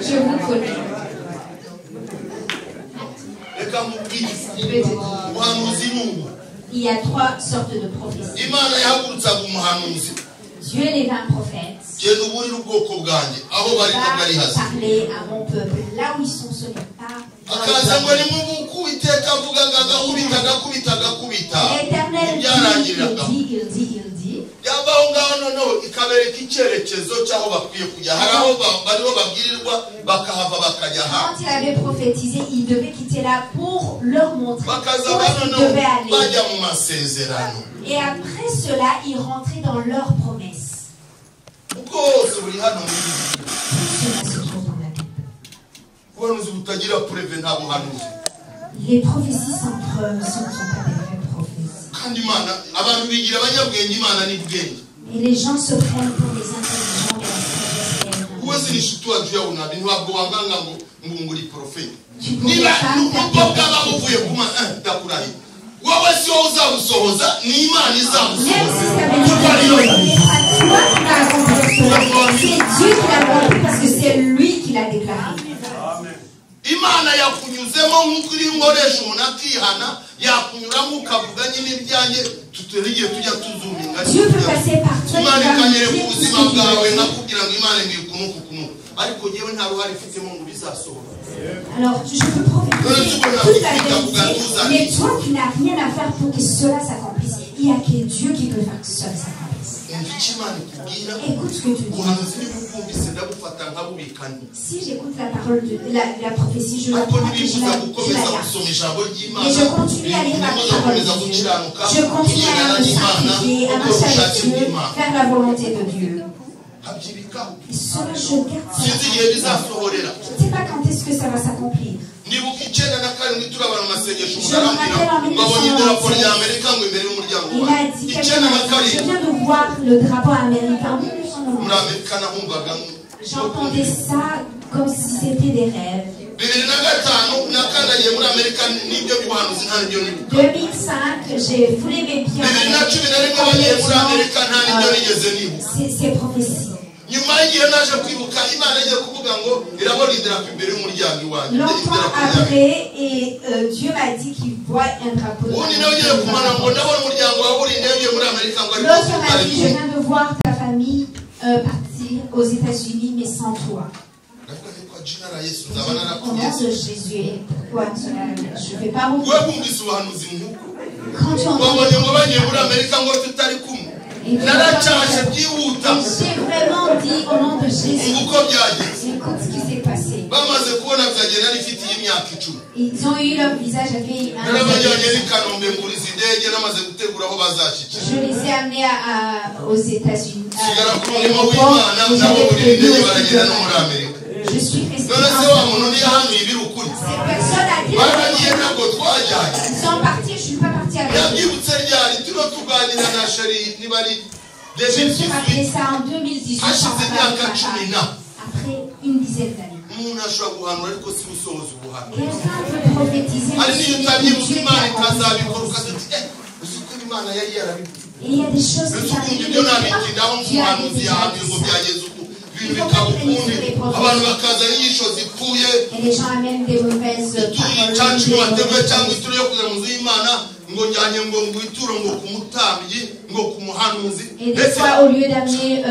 je vous connais. Je vais te dire. Il y a 3 sortes de prophéties. Dieu les 20 prophètes va parler à mon peuple là où ils sont ce n'est pas. L'Éternel dit. Quand il avait prophétisé, il devait quitter là pour leur montrer où ils devaient aller. Et après cela, ils rentraient dans leurs promesses. Cela se trouve dans la Bible. Les prophéties sans preuve ne sont pas des vraies prophéties. Et les gens se prennent pour des intelligents de la sagesse. Tu ne pourrais pas c'est Dieu qui l'a accompli parce que c'est lui qui l'a déclaré. Imana yakunyuzemo nk'ukuri nkoresha umuntu akihana yakunyuramo ukavuga nyine ibyanjye tuturiye tujya tuzuminga Imana ikanyere ku buzima bwawe nakubwira ngo Imana ngiye kunuku ariko jewe nta ruhare ifitemo ngo bizasohora. Alors je peux prophétiser toute la vérité, mais toi tu n'as rien à faire pour que cela s'accomplisse. Il n'y a que Dieu qui peut faire que cela s'accomplisse. Écoute ce que tu dis. Si j'écoute la parole de la prophétie, je la garde. Et je continue à lire la parole de Dieu. Je continue à me sacrifier, à marcher avec Dieu, faire la volonté de Dieu. Et cela, je garde ça. Je ne sais pas quand est-ce que ça va s'accomplir. Je me rappelle en 1997, il a dit, je viens de voir le drapeau américain. J'entendais ça comme si c'était des rêves. 2005, j'ai foulé mes pieds ces prophéties. Longtemps après, et Dieu m'a dit qu'il voit un drapeau. L'autre m'a dit, je viens de voir ta famille partir aux États-Unis, mais sans toi. Au nom de Jésus, pourquoi je ne vais pas mourir? Quand tu entends j'ai vraiment dit au nom de Jésus. Écoute ce qui s'est passé. Ils ont eu leur visage avait un... Je les ai amenés aux États-Unis. Je suis restée. Ces personnes à dire ils sont partis, je ne suis pas partie avec eux. Je me suis rappelé ça en 2018. Après une dizaine d'années. Quelqu'un peut prophétiser. Et il y a des choses qui arrivent. Dieu a dit. Et les gens amènent des mauvaises paroles. Et des fois, au lieu d'amener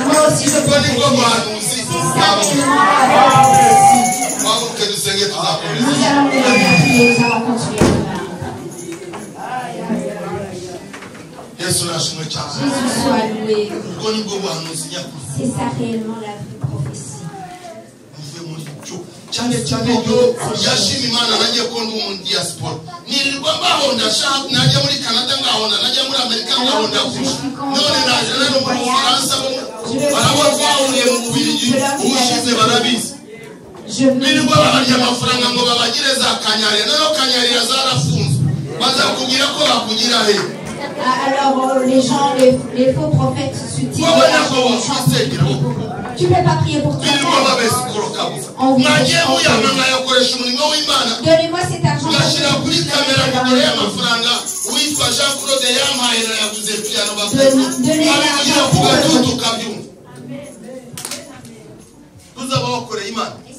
moi aussi je peux nous allons continuer. Jésus soit loué. C'est ça réellement la vraie prophétie. Alors les gens, les faux prophètes se tirent. Tu ne peux pas prier pour toi. Donnez-moi cet argent. Donnez l'argent pour et si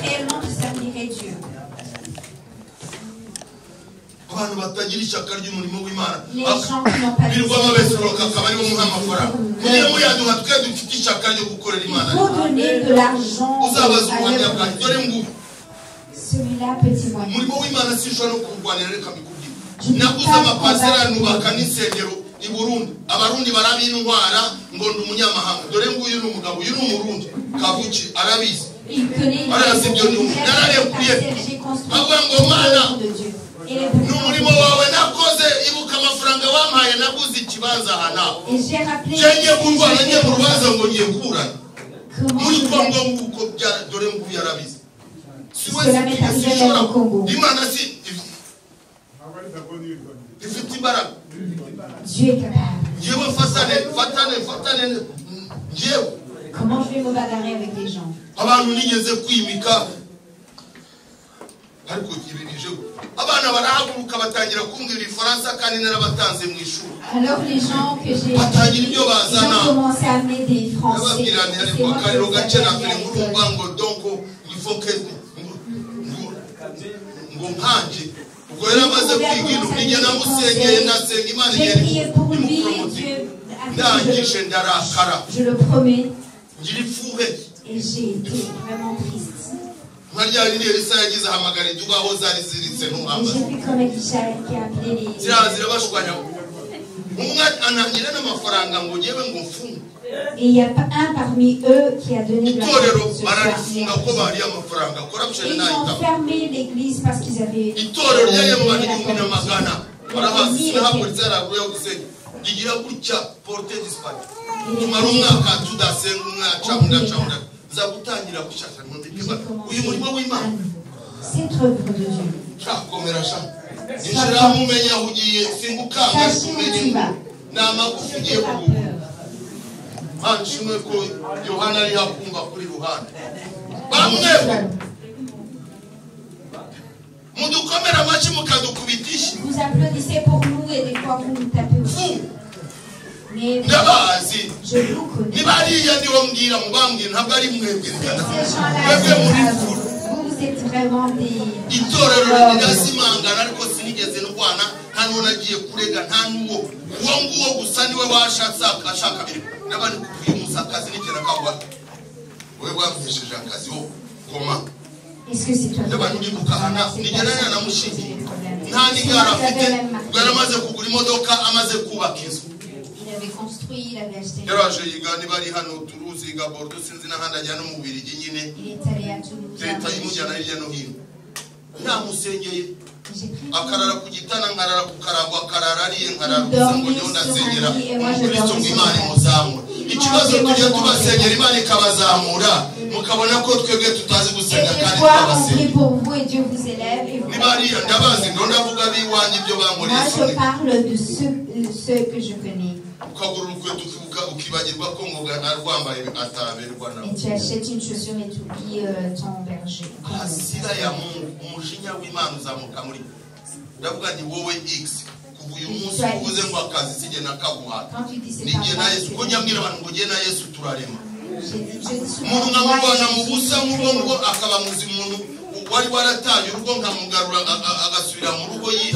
réellement tu servirais Dieu. Les gens qui n'ont pas de il faut donner de l'argent. Celui-là, petit moyen. I Burundi abarundi barabintwara ngo ndi umunyamahanga dore nguyu n'umugabo uyu n'umurundi kavuki arabizi arasibyo nararekuye avuga ngo mana n'umurimo wawe nakoze ibuka amafaranga wampaye naguze ikibanza hana jenye kurwana ngiye mu rubanza ngo ngiye kuburana muri Kongo nguko dore nguyu arabizi Imana si ifite imbaraga. Dieu est capable. Comment je vais me bagarrer avec les gens? Alors les gens que j'ai commencé à amener des Français. J'ai prié pour lui, Dieu a je le promets. Et j'ai été vraiment triste. Et j'ai vu comme Elisha qui a appelé les... Et il y a un parmi eux qui a donné de l'argent. Et ils ont fermé l'église parce qu'ils avaient... Cette œuvre de Dieu. Vous applaudissez pour nous et des fois vous nous tapez aussi. Mais je vous connais. Ces gens-là, vous êtes vraiment des... Est-ce que c'est toi qui il avait construit, il avait acheté. Il est allé à Toulouse. Pour vous et Dieu vous élève. Moi je parle de ceux que je connais. Et tu achètes une chaussure et tu oublies ton berger. Quand tu dis c'est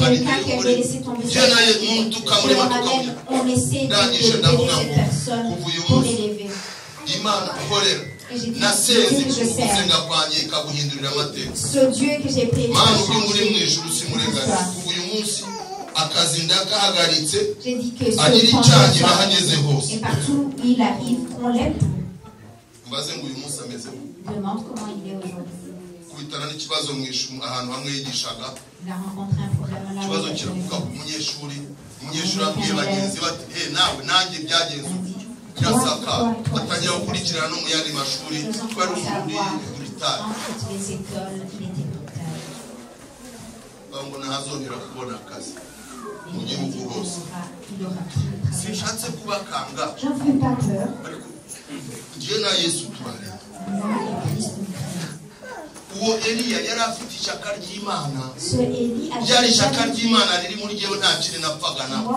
quelqu'un qui avait laissé tomber on essaie d'aider cette personne pour l'élever. Et j'ai dit, ce Dieu que j'ai payé, j'ai dit que ce et partout où il arrive, on l'aime. Demande comment il est aujourd'hui. Il a rencontré un problème là. J'en fais pas peur. uwo Eliya yari afite ishaka ry'Imana ryari ishaka ry'Imana riri muri jewe nta kiri napfaga nawe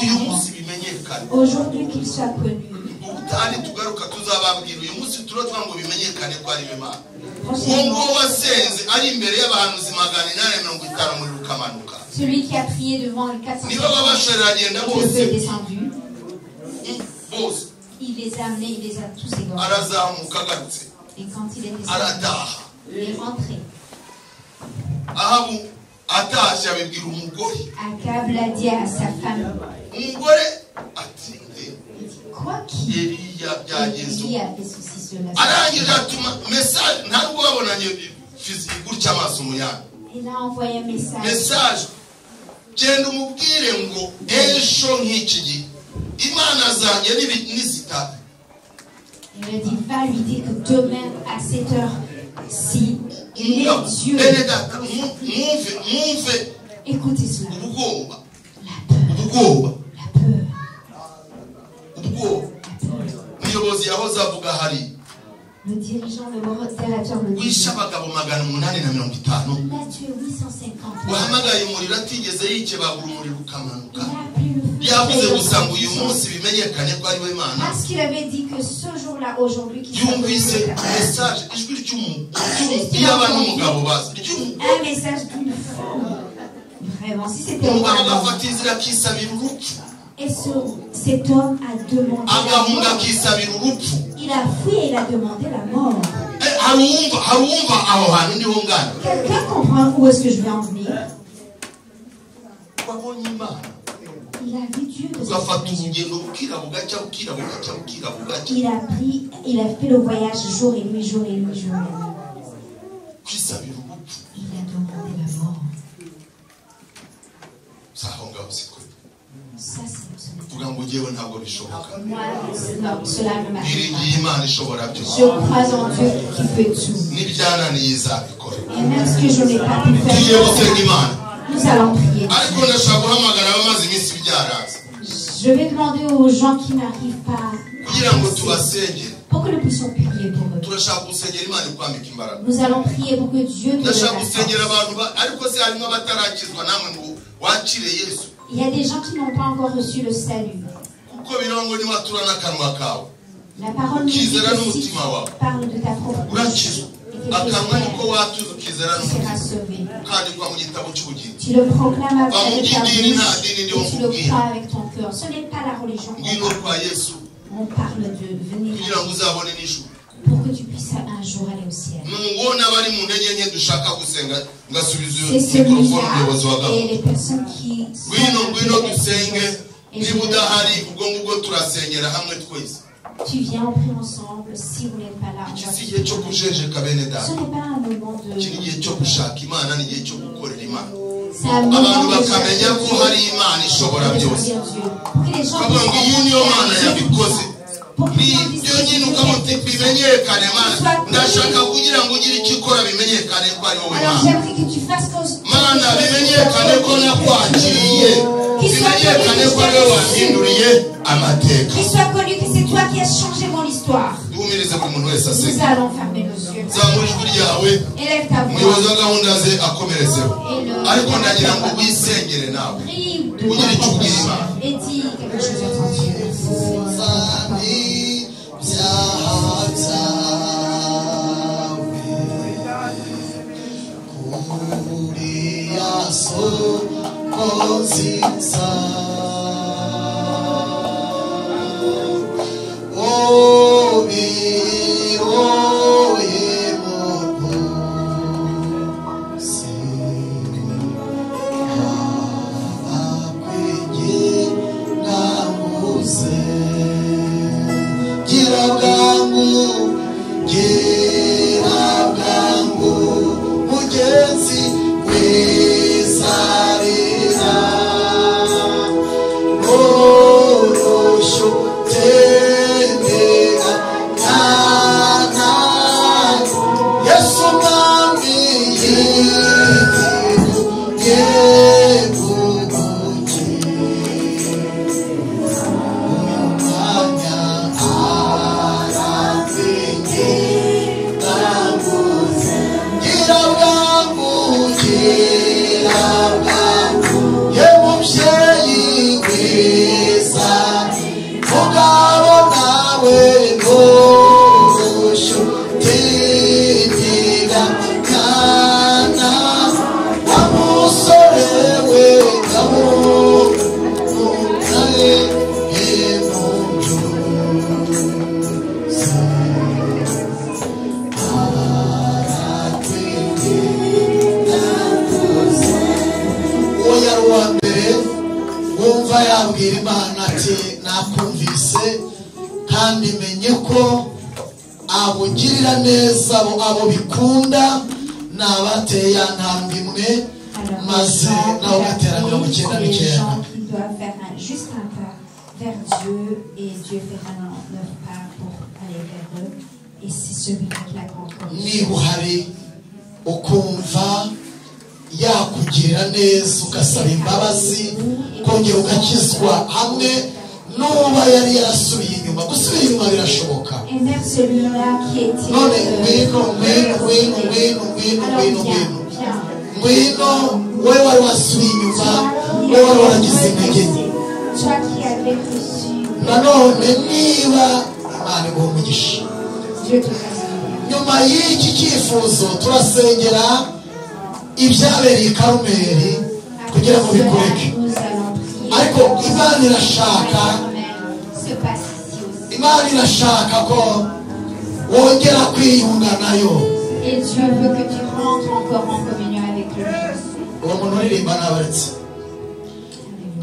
uyu munsi bimenyekane aujourd'hui qu'il soit connu utari tugaruka tuzababwira uyu munsi turotwa ngo bimenyekane ko ari Imana uwo wasenze ari imbere y'abahanuzi 850 muri rukamanuka celui qui a prié devant les 400 niba babasharagenda bose il les a amenés, il les a tous égorgés. Et quand il est descendu, il est rentré. Akab l'a dit à sa femme. Quoi qu'il Élie avait ceci, cela. Il a envoyé un message. Il me dit, va lui dire que demain à cette heure-ci, il est Dieu. Écoutez cela. La peur. Le dirigeant, le modérateur, le dit. Il a tué 850. Parce qu'il avait dit que ce jour-là, aujourd'hui, qu'il soit un message d'une femme. Vraiment, si c'était Et cet homme a demandé la mort. Il a fui et il a demandé la mort. Quelqu'un comprend où est-ce que je vais en venir? Il a vu Dieu de sa il a fait le voyage jour et nuit, jour et nuit, jour et nuit. Il a demandé la mort. Ça, c'est absolument. Moi, cela ne m'arrive pas. Je crois en Dieu qui fait tout. Et même ce que je n'ai pas pu faire, nous allons prier. Je vais demander aux gens qui n'arrivent pas pour que nous puissions prier pour eux. Nous allons prier pour que Dieu te donne la force. Il y a des gens qui n'ont pas encore reçu le salut. La parole nous dit que si tu parles de ta propre bouche et que tu seras sauvé. Tu le proclames avec ta bouche et tu le crois avec ton cœur. Ce n'est pas la religion. On parle de venir pour que tu puisses un jour aller au ciel. C'est celui-là et les personnes qui sont tu viens, on prie ensemble. Si vous n'êtes pas là, ce n'est pas un moment de... C'est un moment de pour que les gens alors j'aimerais que tu fasses qu'il soit connu que c'est toi qui as changé mon histoire. Nous allons fermer nos yeux. Élève ta voix. Prie de ta propre et dis quelque chose à ton Dieu. Juste un pas vers Dieu et Dieu fera 9 pas pour aller vers eux et c'est celui-là qui la grande commission. Yakugirira neza ugasaba imbabazi kongera ugakizwa hamwe n'uba yari yarasubiye inyuma gusubira inyuma birashoboka none ngwino we wari wasubiye inyuma we wari waragize intege nanone niba Imana iguha umugisha nyuma y'iki cyifuzo turasengera ibyabereye i Karumeli kugira ngo bikoreke ariko Imana irashaka Imana irashaka ko wongera kwiyunga nayo. Et Dieu veut que tu rentres encore en communion avec lui. Uwo muntu uririmba nabaretse.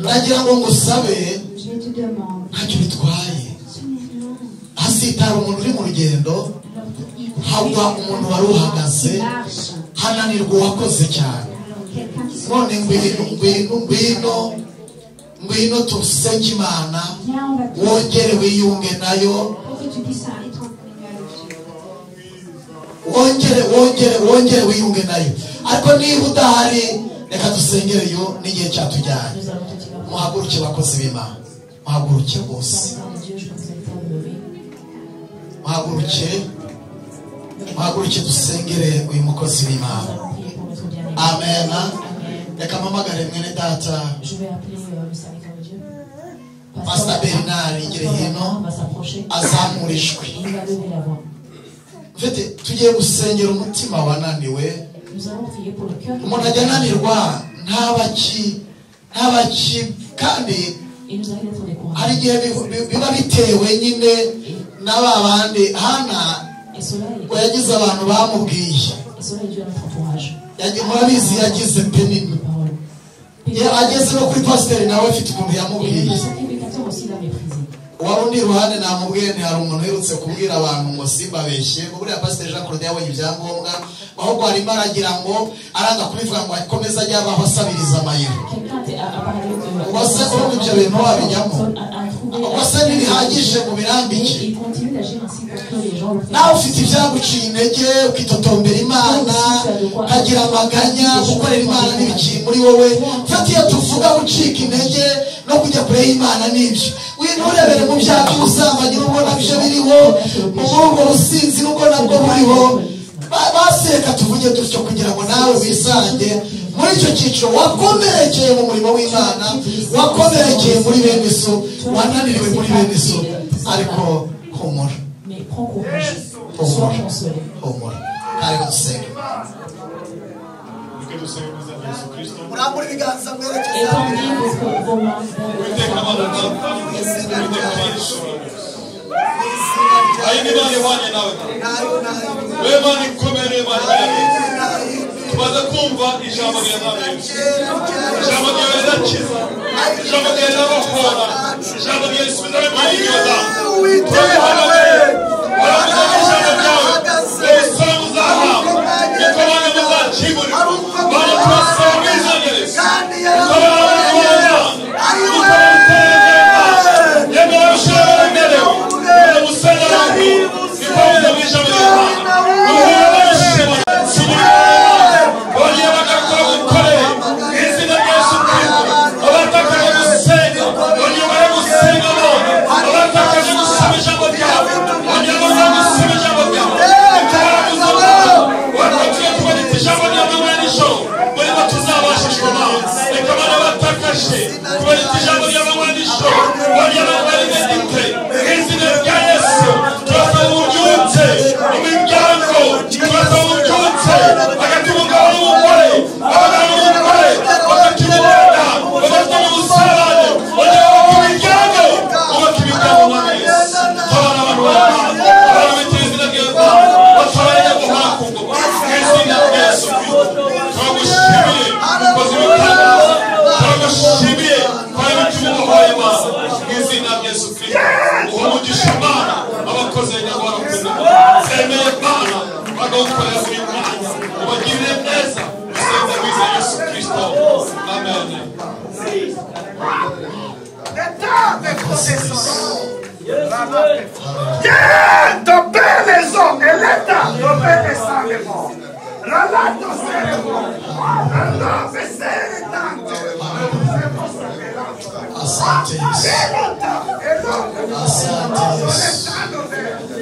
Nagira ngo ngusabe Je te demande. ntacyo bitwaye. Hasitara umuntu uri mu rugendo, hagwa umuntu wari uhagaze, hananirwa uwakoze cyane. None ngwino tusenge Imana, wongere wiyunge nayo, wongere wiyunge nayo. Ariko niba udahari, reka dusengereyo n'igihe cyatujyanye. Muhaguruke bakozi b'Imana, muhaguruke bose, muhaguruke dusengere uyu mukozi w'Imana. Amen. Reka mpamagare mwene data Pastor Bernard ngere hino azamurishwe. Mfite tugiye gusengera umutima wananiwe. Umuntu ajya ananirwa ntabaki kandi hari igihe biba bitewe nyine n'ababandi. Hana yagize abantu bamubwiye, murabizi yagize penini, ageze no kuri pasiteri nawe afite ukuntu yamubwiye. Uwari undi iruhande namubwiye nti hari umuntu uherutse kubwira abantu ngo simbabeshye, buriya pasiteri Jean Claude yabonye ibyangombwa, ahubwo harimo aragira ngo aranga kubivuga ngo akomeze ajye abaho asabiriza amayero. Ubase urumva ibyo bintu wabijyamo, ubase ntibihagije mu birambike. Nawe ufite ibyaguciye intege ukitotombera Imana, ukagira amaganya, gukorera Imana n'ibikiri muri wowe. Fata iyo tuvuga gucika intege no kujya kure y'Imana n'ibyo, winurebere mu byaha by'ubusambanyi n'ubwo nabyo biriho, mu bwongo businzi n'ubwo nabwo buriho. Baseka tuvuge dutyo kugira ngo nawe wisange muri icyo cyiciro. Wakomerekeye mu murimo w'Imana, wakomerekeye muri bene so, wananiriwe muri bene so, ariko humura, humura. Karibu dusenge. Murambura ibiganza mwerekeza tumaze kumva ijambo ryawe, ijambo ryawe rirakiza, ijambo ryawe rirabahora, ijambo ryawe risubiza abanyamahirwe. Turabihamagaye, baravuga ijambo ryawe, ubusore muzahabwa, ikorana muzakimurirwa, bari tubasaba mwizaniriza, ikorana muzahabwa, ikorana muzahabwa, yemera abashira baremerewe, umusore wawe, ikorana mu ijambo ryawe,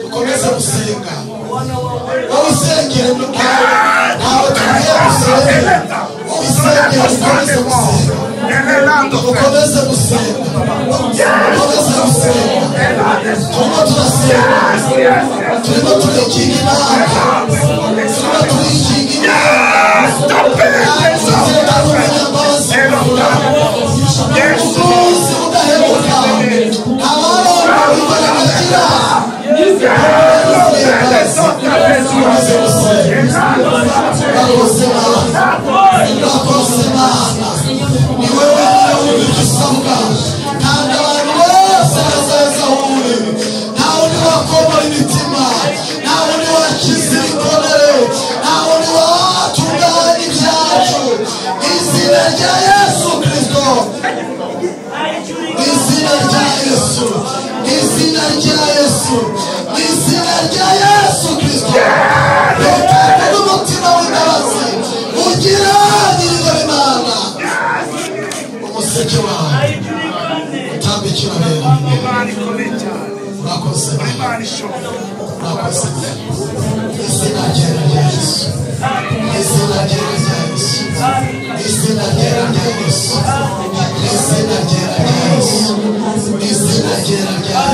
dukomeze gusenga. Wowe usengere mu bwawe, ntawe tugiye gusenga. Wowe usengere ukomeze gusenga, ukomeze gusenga, ukomeze gusenga. Turimo turasenga, turimo turikinga Imana, turimo turikinga Imana. umunsi udahemuka abana bigaragara ni wewe udusabwa kandi abantu bose bazaza hure ntawe ni wakomora imitima ntawe ni wakiza ibikomere ntawe ni watunganya ibyacu izina rya Yesu Kristo izina rya Yesu izina rya Yesu izina rya Yesu Kristo reka n'umutima w'imbabazi ugira nyirizo Imana umuseke wawe utambikira rero urakoze urakoze izina rya Yesu izina rya Yesu izina rya Yesu izina rya Yesu izina rya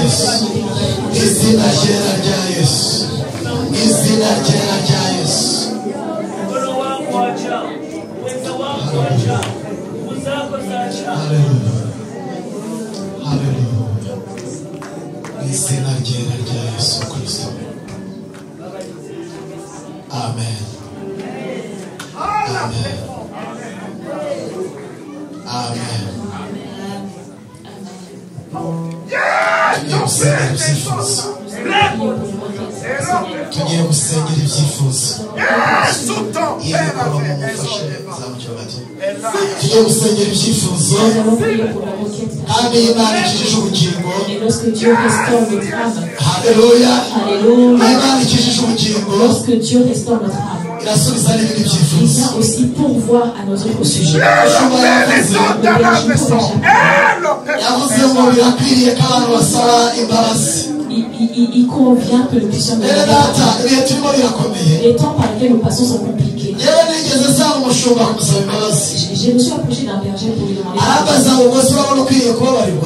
Yesu izina rya Yesu izina rya Yesu izina rya Yesu Kristo. Amen. Amen. Amen. Tugiye gusengera ibyifuzo tugiye gusengera ibyifuzo kandi Imana ikijije ubugingo. Haleluya. Imana ikijije ubugingo irasubiza n'ibindi byifuzo. Aussi pourvoir à nos autres sujets. yavuze ngo birakwiriye ko abantu basaba imbabazi. Il convient que nous puissions les temps par lesquels nous passons sont compliqués. Je me suis approché d'un berger pour lui demander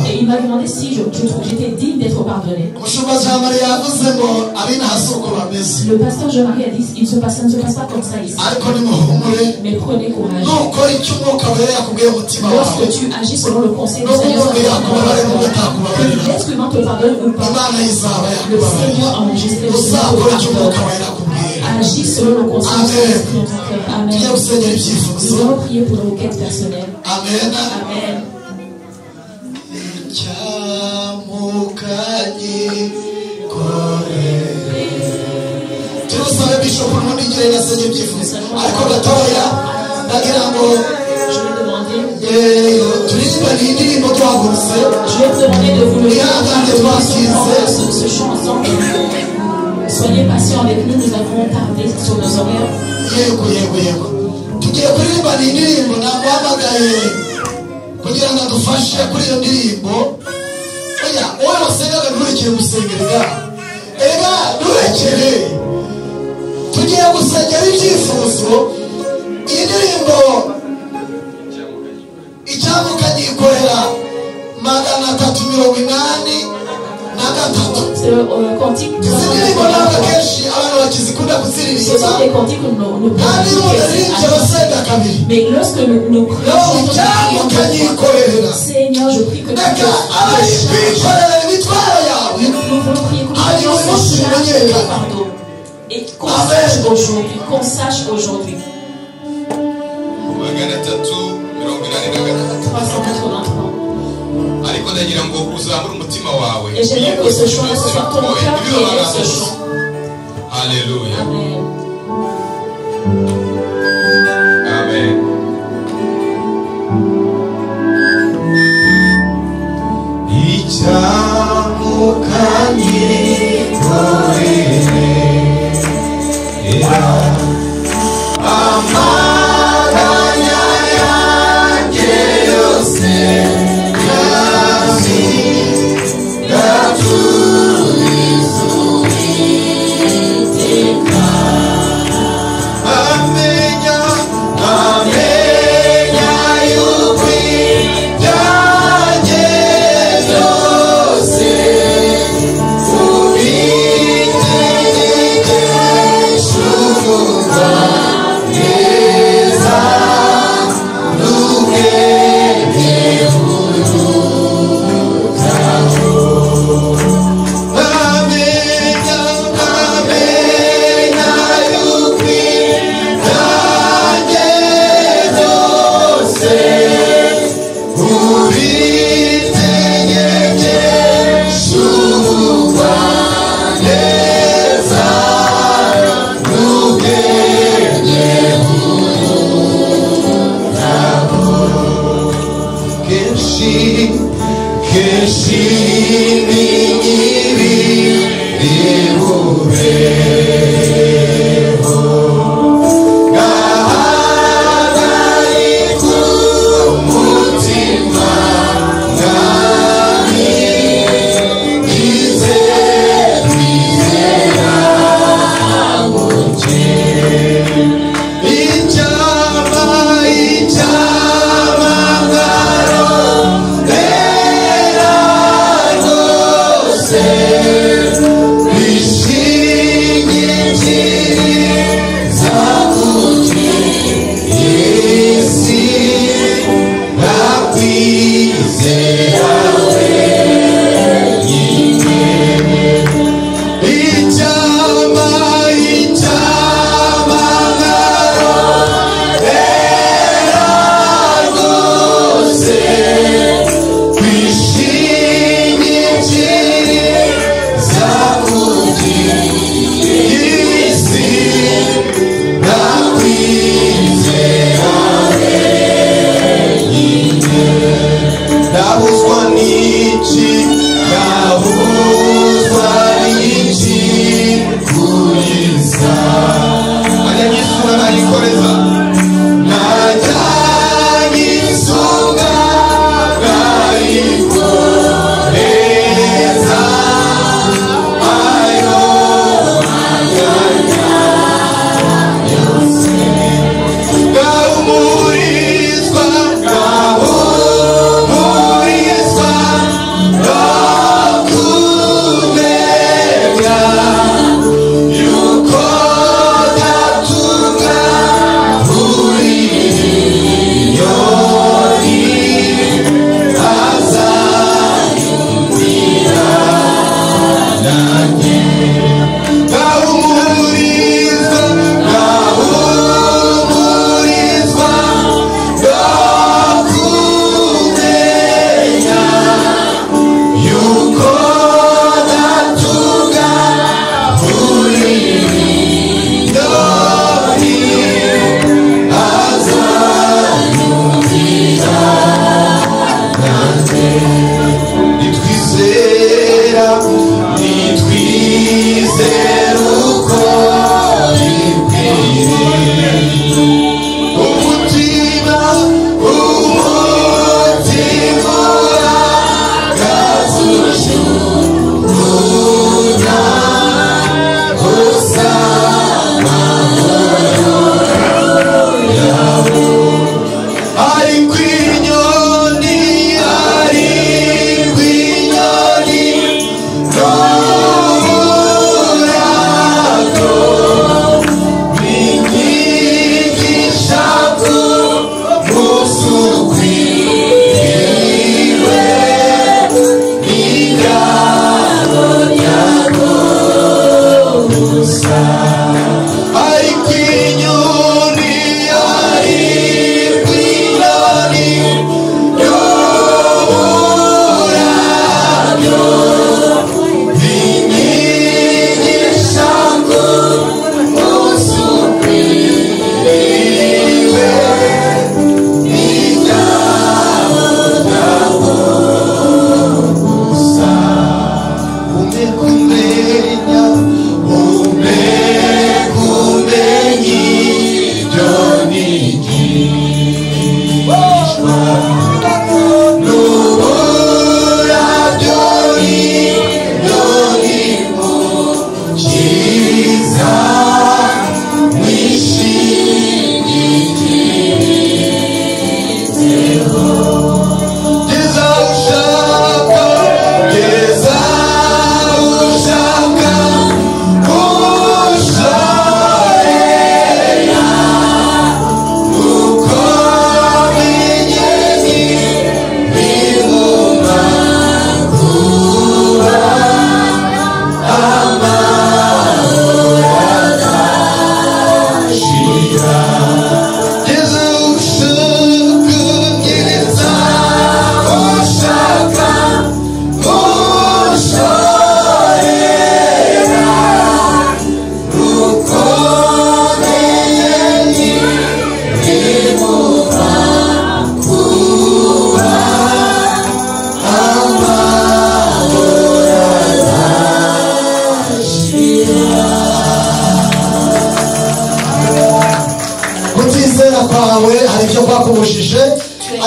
et il m'a demandé si j'étais digne d'être pardonné. Le pasteur Jean-Marie a dit ça ne se passe pas comme ça ici. Mais prenez courage. Lorsque tu agis selon le conseil du Seigneur, que l'être humain te pardonne ou pas, le Seigneur a enregistré le Seigneur. Agis selon le conseil du Seigneur. Amen. Nous allons prier pour nos requêtes personnelles. Amen. Amen. turusabe bishop n'umugire nasanye byifuzo ariko gatoya ndagira ngo turirimba n'indirimbo twahagurutse ce chant ensemble. Soyez patients avec nous, nous avons tardé sur nos horaires. yego tugiye kuririmba n'indirimbo namuhamagaye kugira ngo adufashe kuri iyo ndirimbo. oya wowe wasengaga nturekere gusengera ega nturekere tugiye gusengera ibyifuzo. iyi ndirimbo icyamuka gikorera 383. C'est le cantique. Ce sont des cantiques que nous mais lorsque nous prions, Seigneur, je prie que nous voulons prier que pardon. Et qu'on sache aujourd'hui. 383. Et j'aimerais que ce chant soit ton cœur qui élève ce chant. Alléluia. Amen. Amen. Yeah.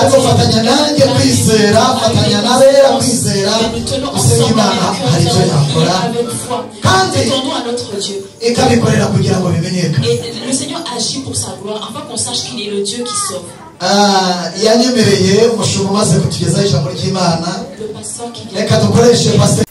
ariko fatanya nanjye kwizera, fatanya n'abera kwizera, usenga Imana hari icyo yakora kandi ikabikorera kugira ngo bimenyekane. Le Seigneur agit pour sa gloire afin qu'on sache qu'il est le Dieu qui sauve. Yanyemereye umushumba umaze kutugezaho ijambo ry'Imana, reka dukoreshe pastor